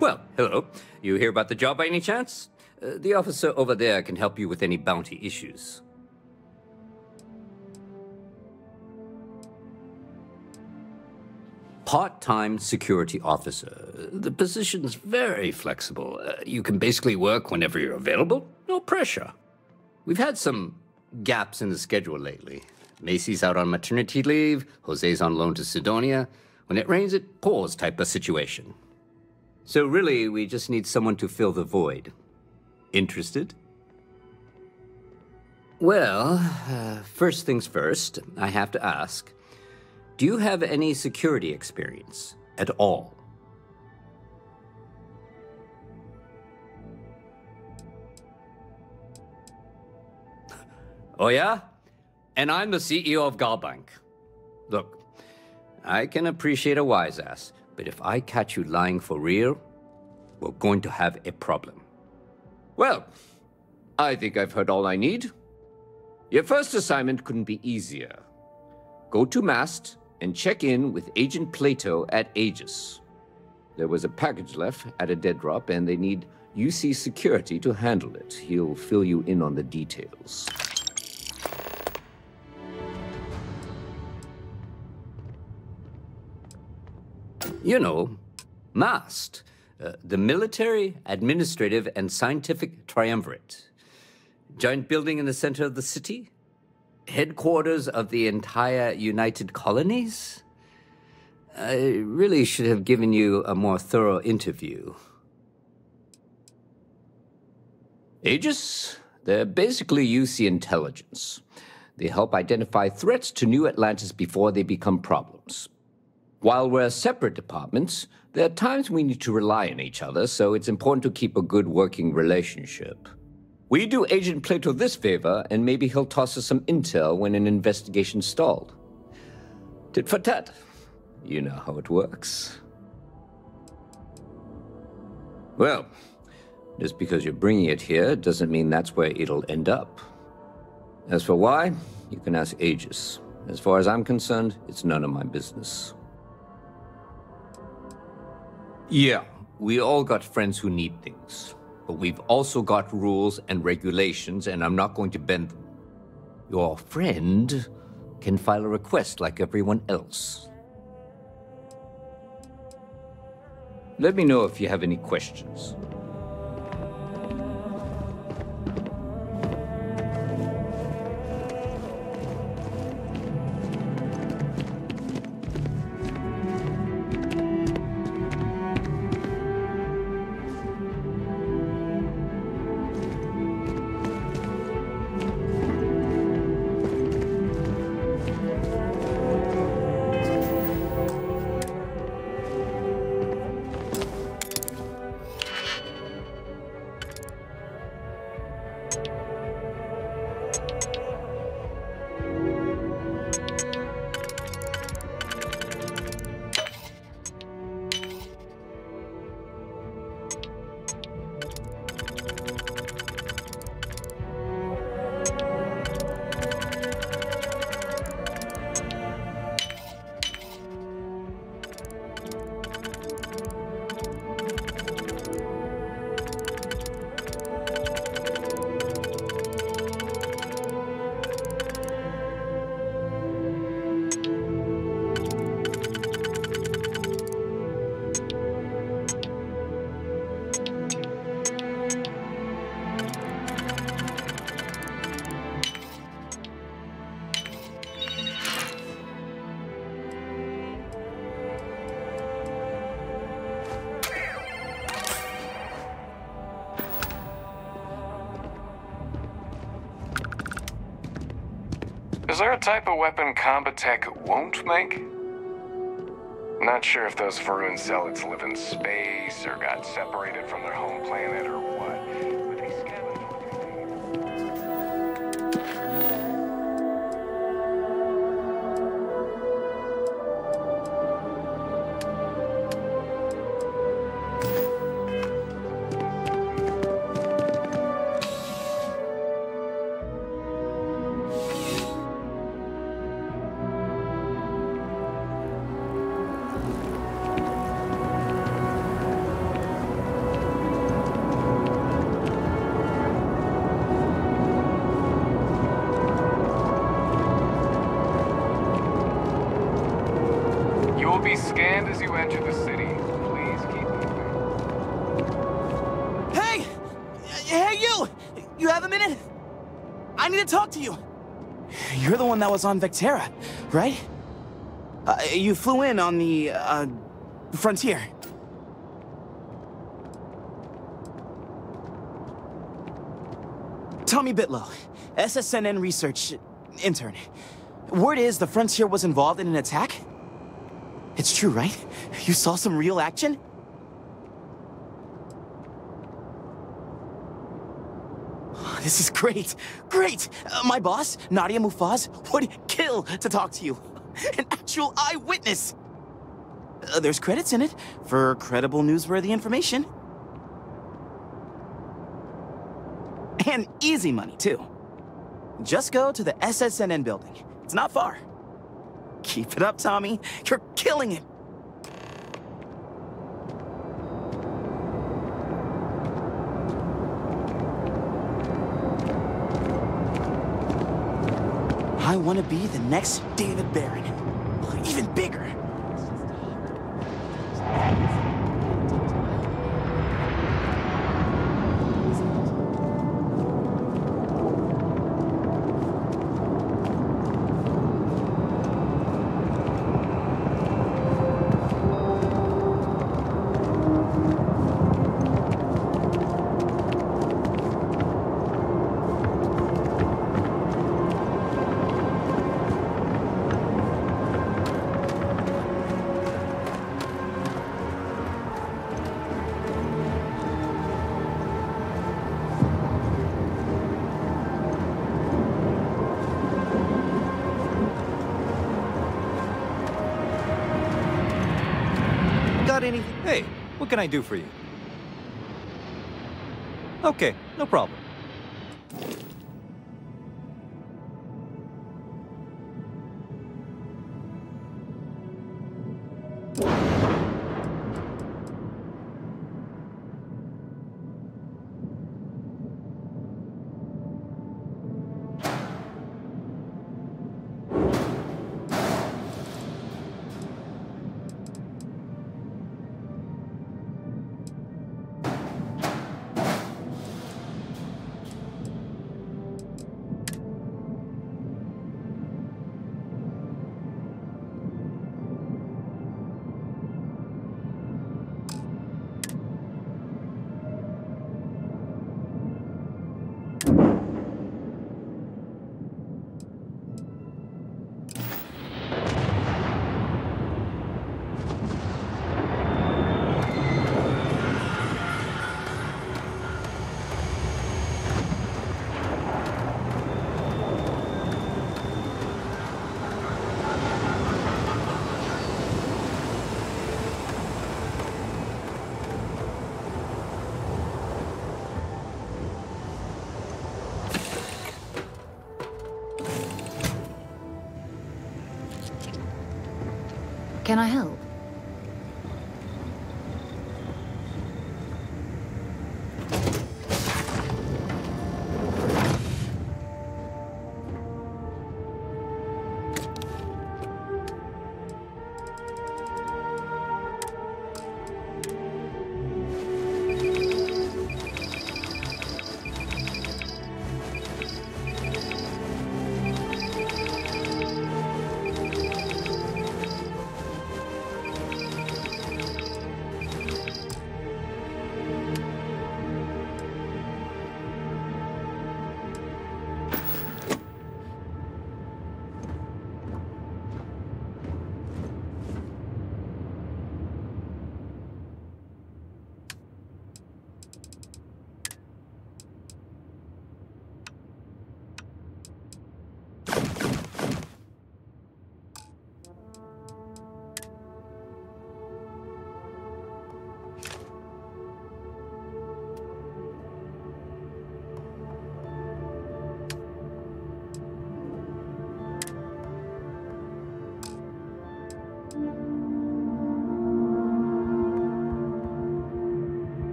Well, hello. You hear about the job by any chance? The officer over there can help you with any bounty issues. Part-time security officer. The position's very flexible. You can basically work whenever you're available. No pressure. We've had some gaps in the schedule lately. Macy's out on maternity leave. Jose's on loan to Sidonia. When it rains, it pours type of situation. So really, we just need someone to fill the void. Interested? Well, first things first, I have to ask, do you have any security experience at all? Oh yeah? And I'm the CEO of Galbank. Look, I can appreciate a wise ass, but if I catch you lying for real, we're going to have a problem. Well, I think I've heard all I need. Your first assignment couldn't be easier. Go to Mast and check in with Agent Plato at Aegis. There was a package left at a dead drop, and they need UC security to handle it. He'll fill you in on the details. You know, MAST, the Military, Administrative, and Scientific Triumvirate. Giant building in the center of the city? Headquarters of the entire United Colonies? I really should have given you a more thorough interview. Aegis? They're basically UC intelligence. They help identify threats to New Atlantis before they become problems. While we're separate departments, there are times we need to rely on each other, so it's important to keep a good working relationship. We do Agent Plato this favor, and maybe he'll toss us some intel when an investigation stalled. Tit for tat. You know how it works. Well, just because you're bringing it here doesn't mean that's where it'll end up. As for why, you can ask Aegis. As far as I'm concerned, it's none of my business. Yeah, we all got friends who need things. But we've also got rules and regulations, and I'm not going to bend them. Your friend can file a request like everyone else. Let me know if you have any questions. Is there a type of weapon combat tech won't make? Not sure if those Varun zealots live in space or got separated from their home planet or what. But they scavenge what they need. You will be scanned as you enter the city. Please keep moving. Hey! Hey, you! You have a minute? I need to talk to you. You're the one that was on Vectera, right? You flew in on the, Frontier. Tommy Bitlow, SSNN research intern. Word is the Frontier was involved in an attack? It's true, right? You saw some real action? This is great. Great! My boss, Nadia Mufaz, would kill to talk to you. An actual eyewitness! There's credits in it for credible, newsworthy information. And easy money, too. Just go to the SSNN building. It's not far. Keep it up, Tommy. You're killing it. I want to be the next David Barron. Even bigger. Anything? Hey, what can I do for you? Okay, no problem. Can I help?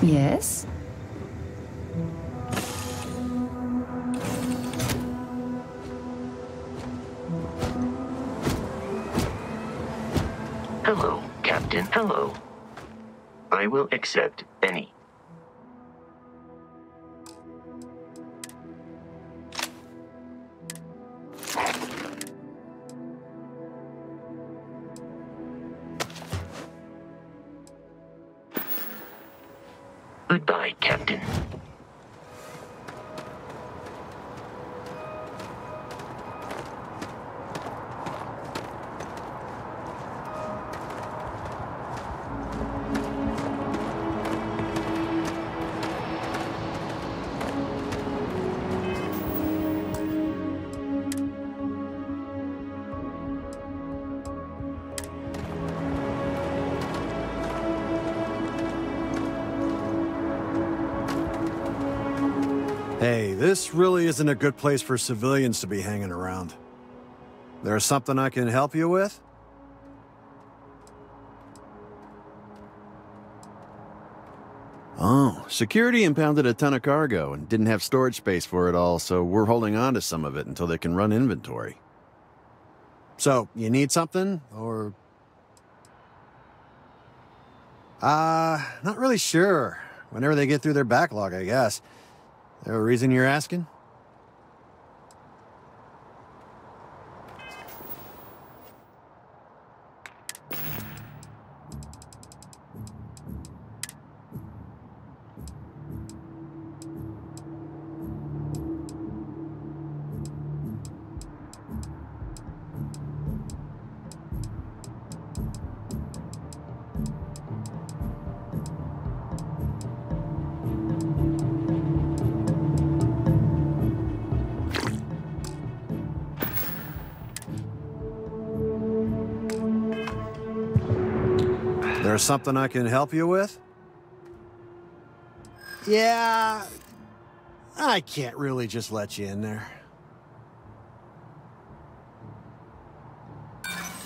Yes? Hello, Captain. Hello. I will accept any. Goodbye, Captain. Hey, this really isn't a good place for civilians to be hanging around. There's something I can help you with? Oh, security impounded a ton of cargo and didn't have storage space for it all, so we're holding on to some of it until they can run inventory. So, you need something, or...? Not really sure. Whenever they get through their backlog, I guess. There a reason you're asking? There's something I can help you with? Yeah, I can't really just let you in there.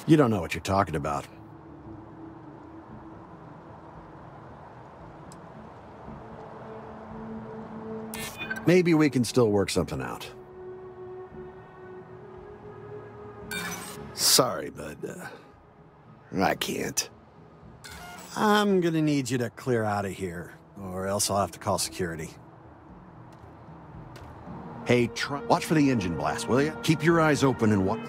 You don't know what you're talking about. Maybe we can still work something out. Sorry, but I can't. I'm gonna need you to clear out of here, or else I'll have to call security. Hey, watch for the engine blast, will you? Keep your eyes open and watch.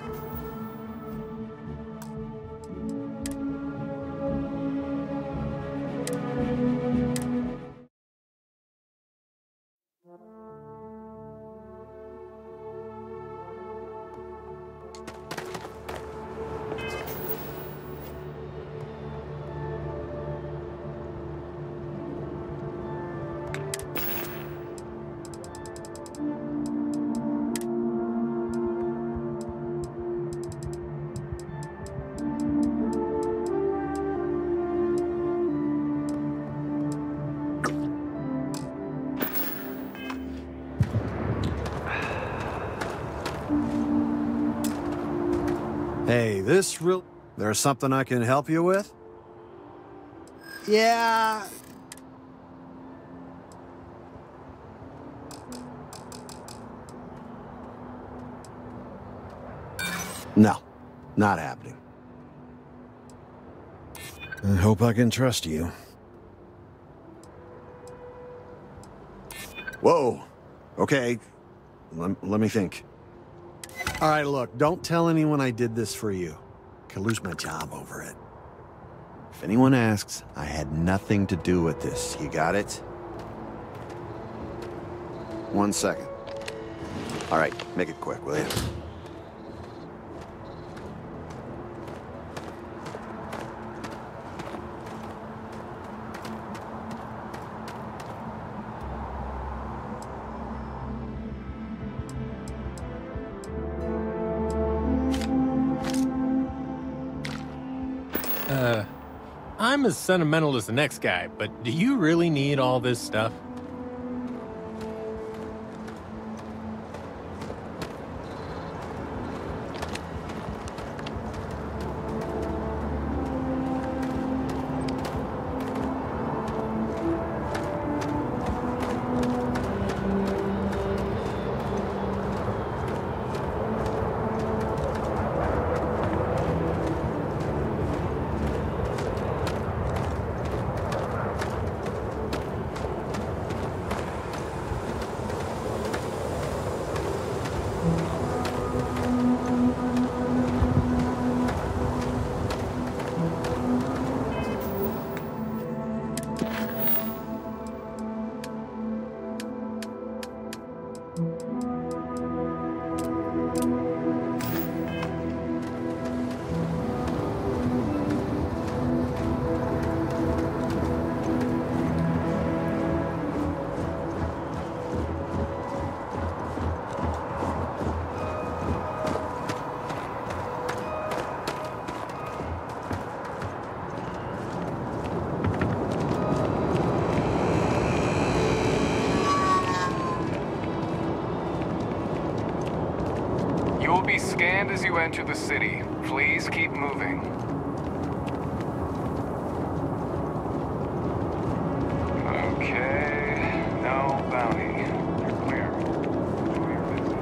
Hey, there's something I can help you with? Yeah. No, not happening. I hope I can trust you. Whoa. Okay. Let me think. All right, look, don't tell anyone I did this for you. Could lose my job over it. If anyone asks, I had nothing to do with this. You got it? 1 second. All right, make it quick, will you? I'm as sentimental as the next guy, but do you really need all this stuff? You will be scanned as you enter the city. Please keep moving. Okay, no bounty. You're clear. Enjoy your visit.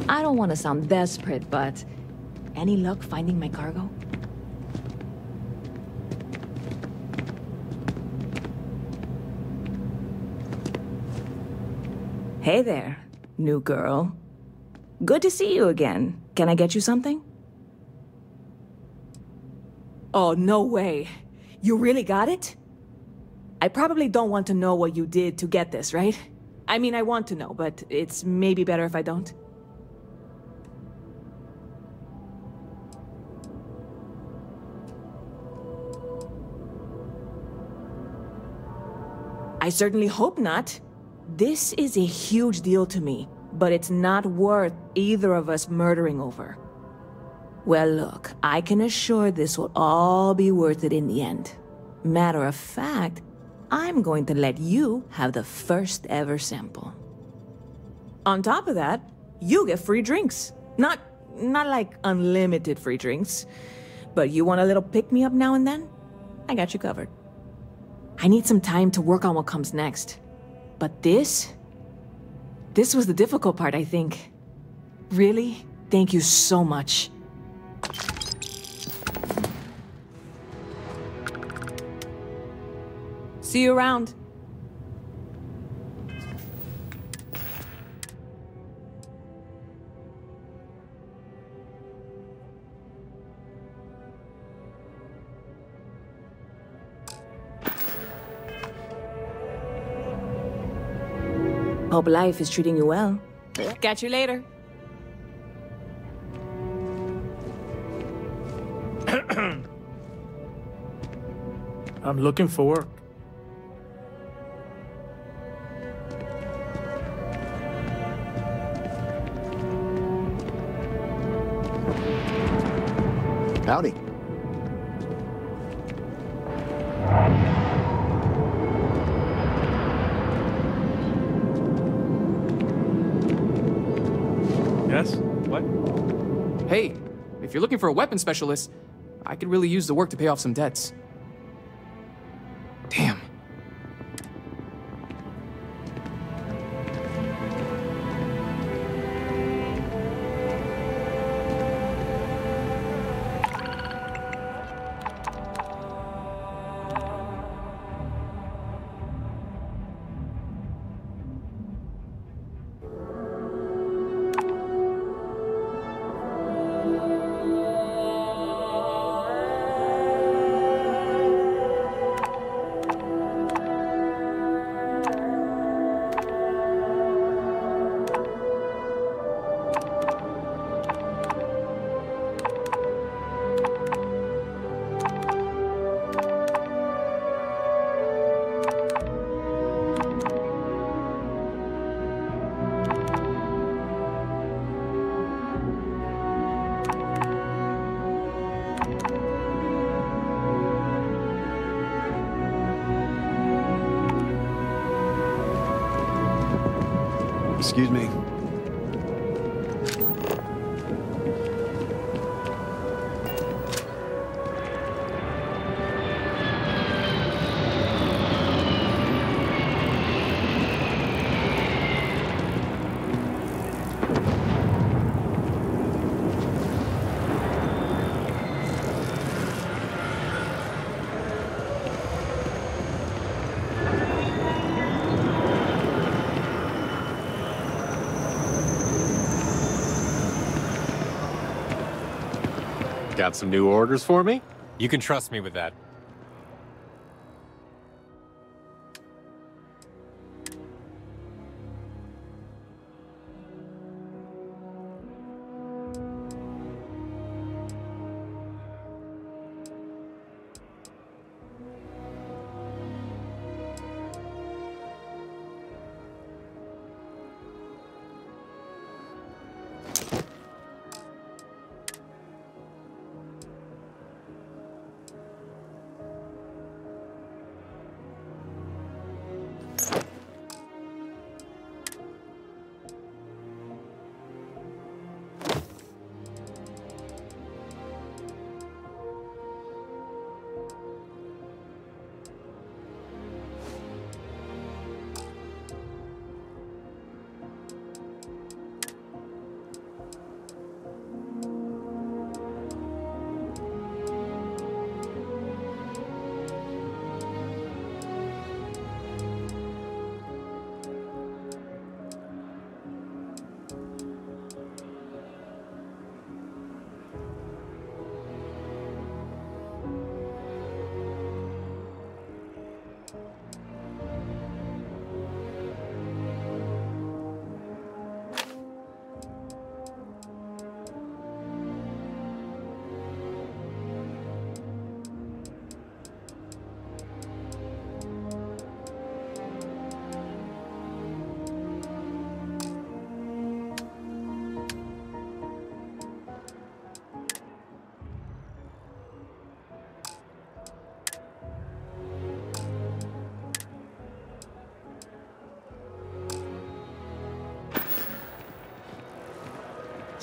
I don't want to sound desperate, but any luck finding my cargo? Hey there, new girl. Good to see you again. Can I get you something? Oh, no way. You really got it? I probably don't want to know what you did to get this, right? I mean, I want to know, but it's maybe better if I don't. I certainly hope not. This is a huge deal to me, but it's not worth either of us murdering over. Well, look, I can assure this will all be worth it in the end. Matter of fact, I'm going to let you have the first ever sample. On top of that, you get free drinks. Not like unlimited free drinks, but you want a little pick-me-up now and then? I got you covered. I need some time to work on what comes next. But this was the difficult part, I think. Really, thank you so much. See you around. Hope life is treating you well. Catch you later. I'm looking for work. Howdy. Yes? What? Hey, if you're looking for a weapon specialist, I could really use the work to pay off some debts. Damn. Excuse me. Got some new orders for me? You can trust me with that.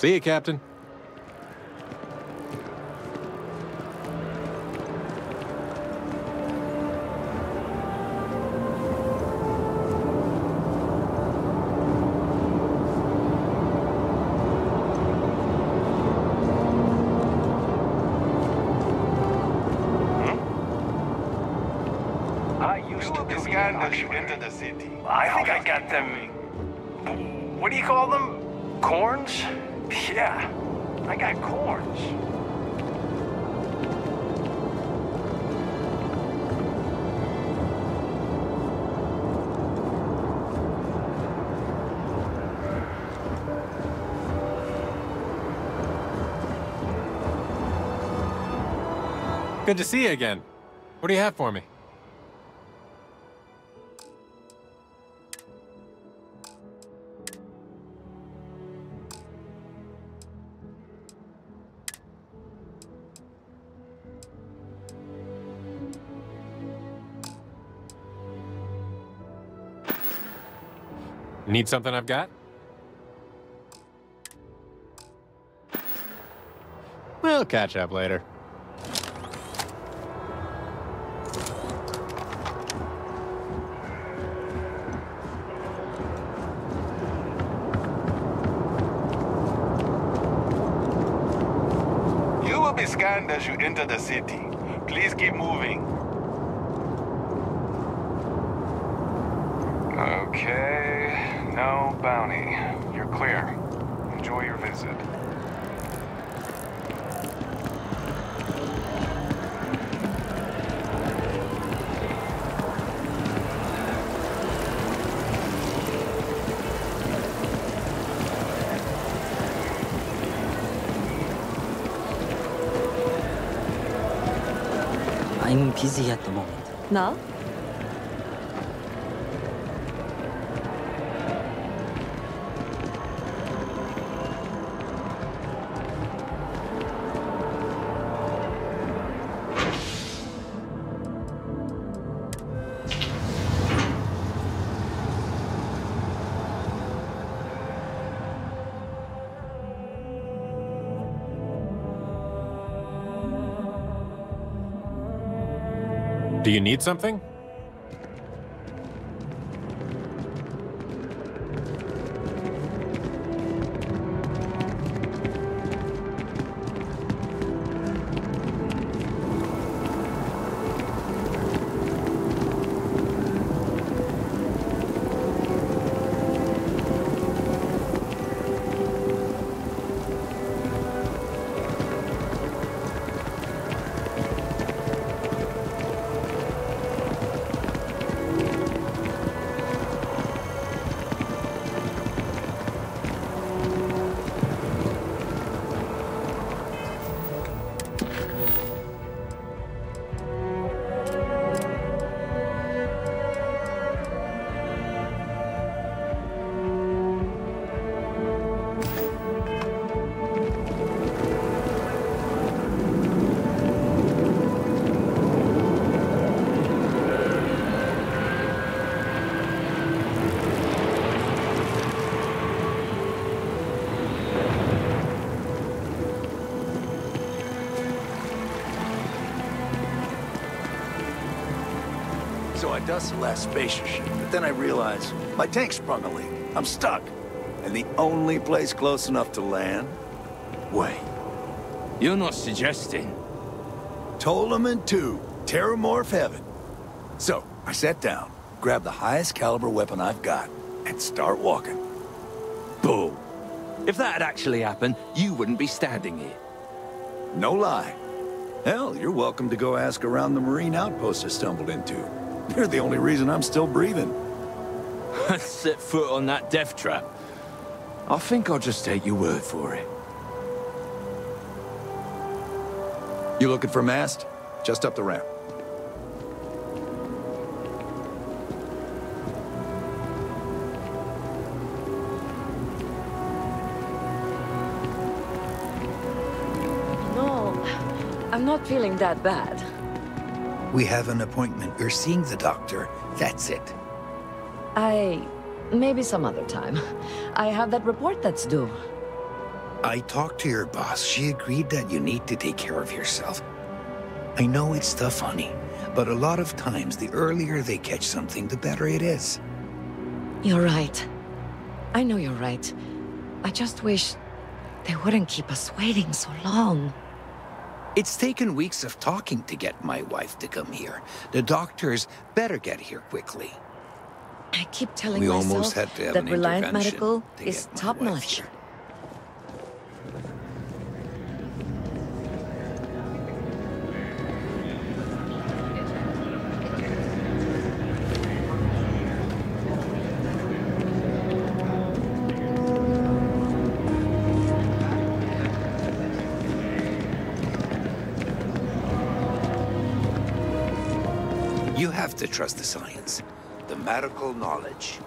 See you, Captain. Into the city. I think I got them. What do you call them? Corns? Yeah, I got corns. Good to see you again. What do you have for me? Need something I've got? We'll catch up later. You will be scanned as you enter the city. Please keep moving. Okay, no bounty. You're clear. Enjoy your visit. I'm busy at the moment. Now? Do you need something? So I dust the last spacer ship, but then I realized my tank sprung a leak. I'm stuck. And the only place close enough to land? Wait. You're not suggesting. Ptolemy 2, Terramorph Heaven. So, I sat down, grabbed the highest caliber weapon I've got, and start walking. Bull. If that had actually happened, you wouldn't be standing here. No lie. Hell, you're welcome to go ask around the Marine outpost I stumbled into. They're the only reason I'm still breathing. Set foot on that death trap. I think I'll just take your word for it. You looking for mast? Just up the ramp. No, I'm not feeling that bad. We have an appointment. You're seeing the doctor. That's it. Maybe some other time. I have that report that's due. I talked to your boss. She agreed that you need to take care of yourself. I know it's tough, honey, but a lot of times the earlier they catch something, the better it is. You're right. I know you're right. I just wish they wouldn't keep us waiting so long. It's taken weeks of talking to get my wife to come here. The doctors better get here quickly. I keep telling We myself almost had to have that an Reliant intervention Medical to is get my top-notch. wife here. You have to trust the science, the medical knowledge.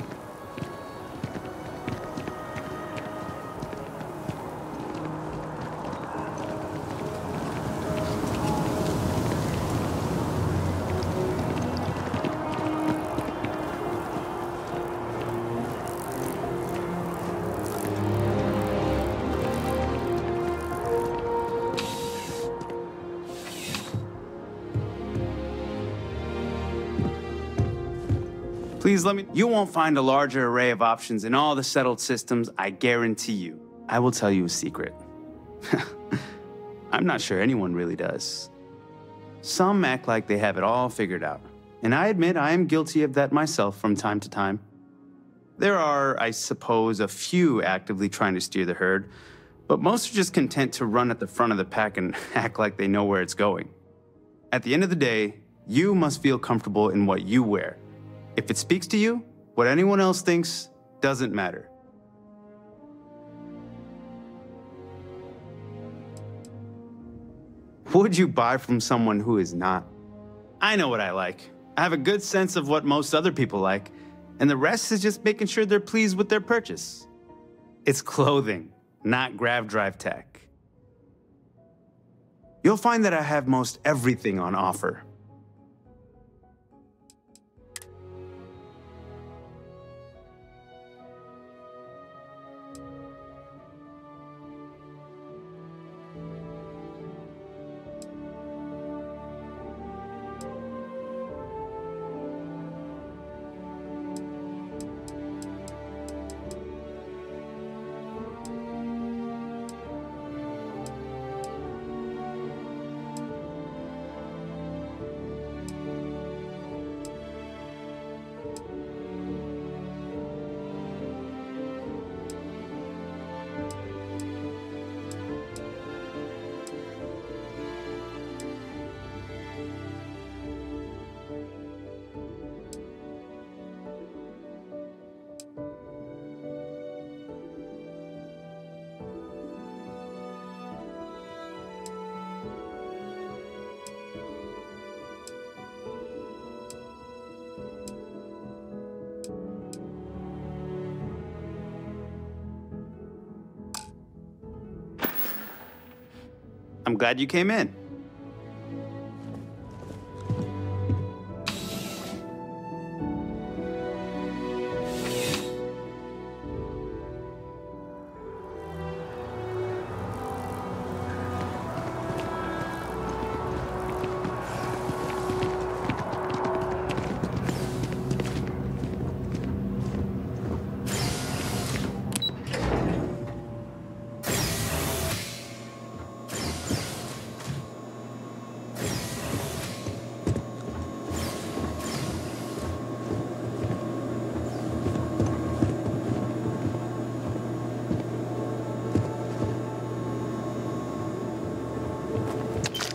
Please let me... You won't find a larger array of options in all the settled systems, I guarantee you. I will tell you a secret. I'm not sure anyone really does. Some act like they have it all figured out. And I admit I am guilty of that myself from time to time. There are, I suppose, a few actively trying to steer the herd, but most are just content to run at the front of the pack and act like they know where it's going. At the end of the day, you must feel comfortable in what you wear. If it speaks to you, what anyone else thinks doesn't matter. What would you buy from someone who is not? I know what I like. I have a good sense of what most other people like, and the rest is just making sure they're pleased with their purchase. It's clothing, not grav drive tech. You'll find that I have most everything on offer. I'm glad you came in.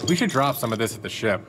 We should drop some of this at the ship.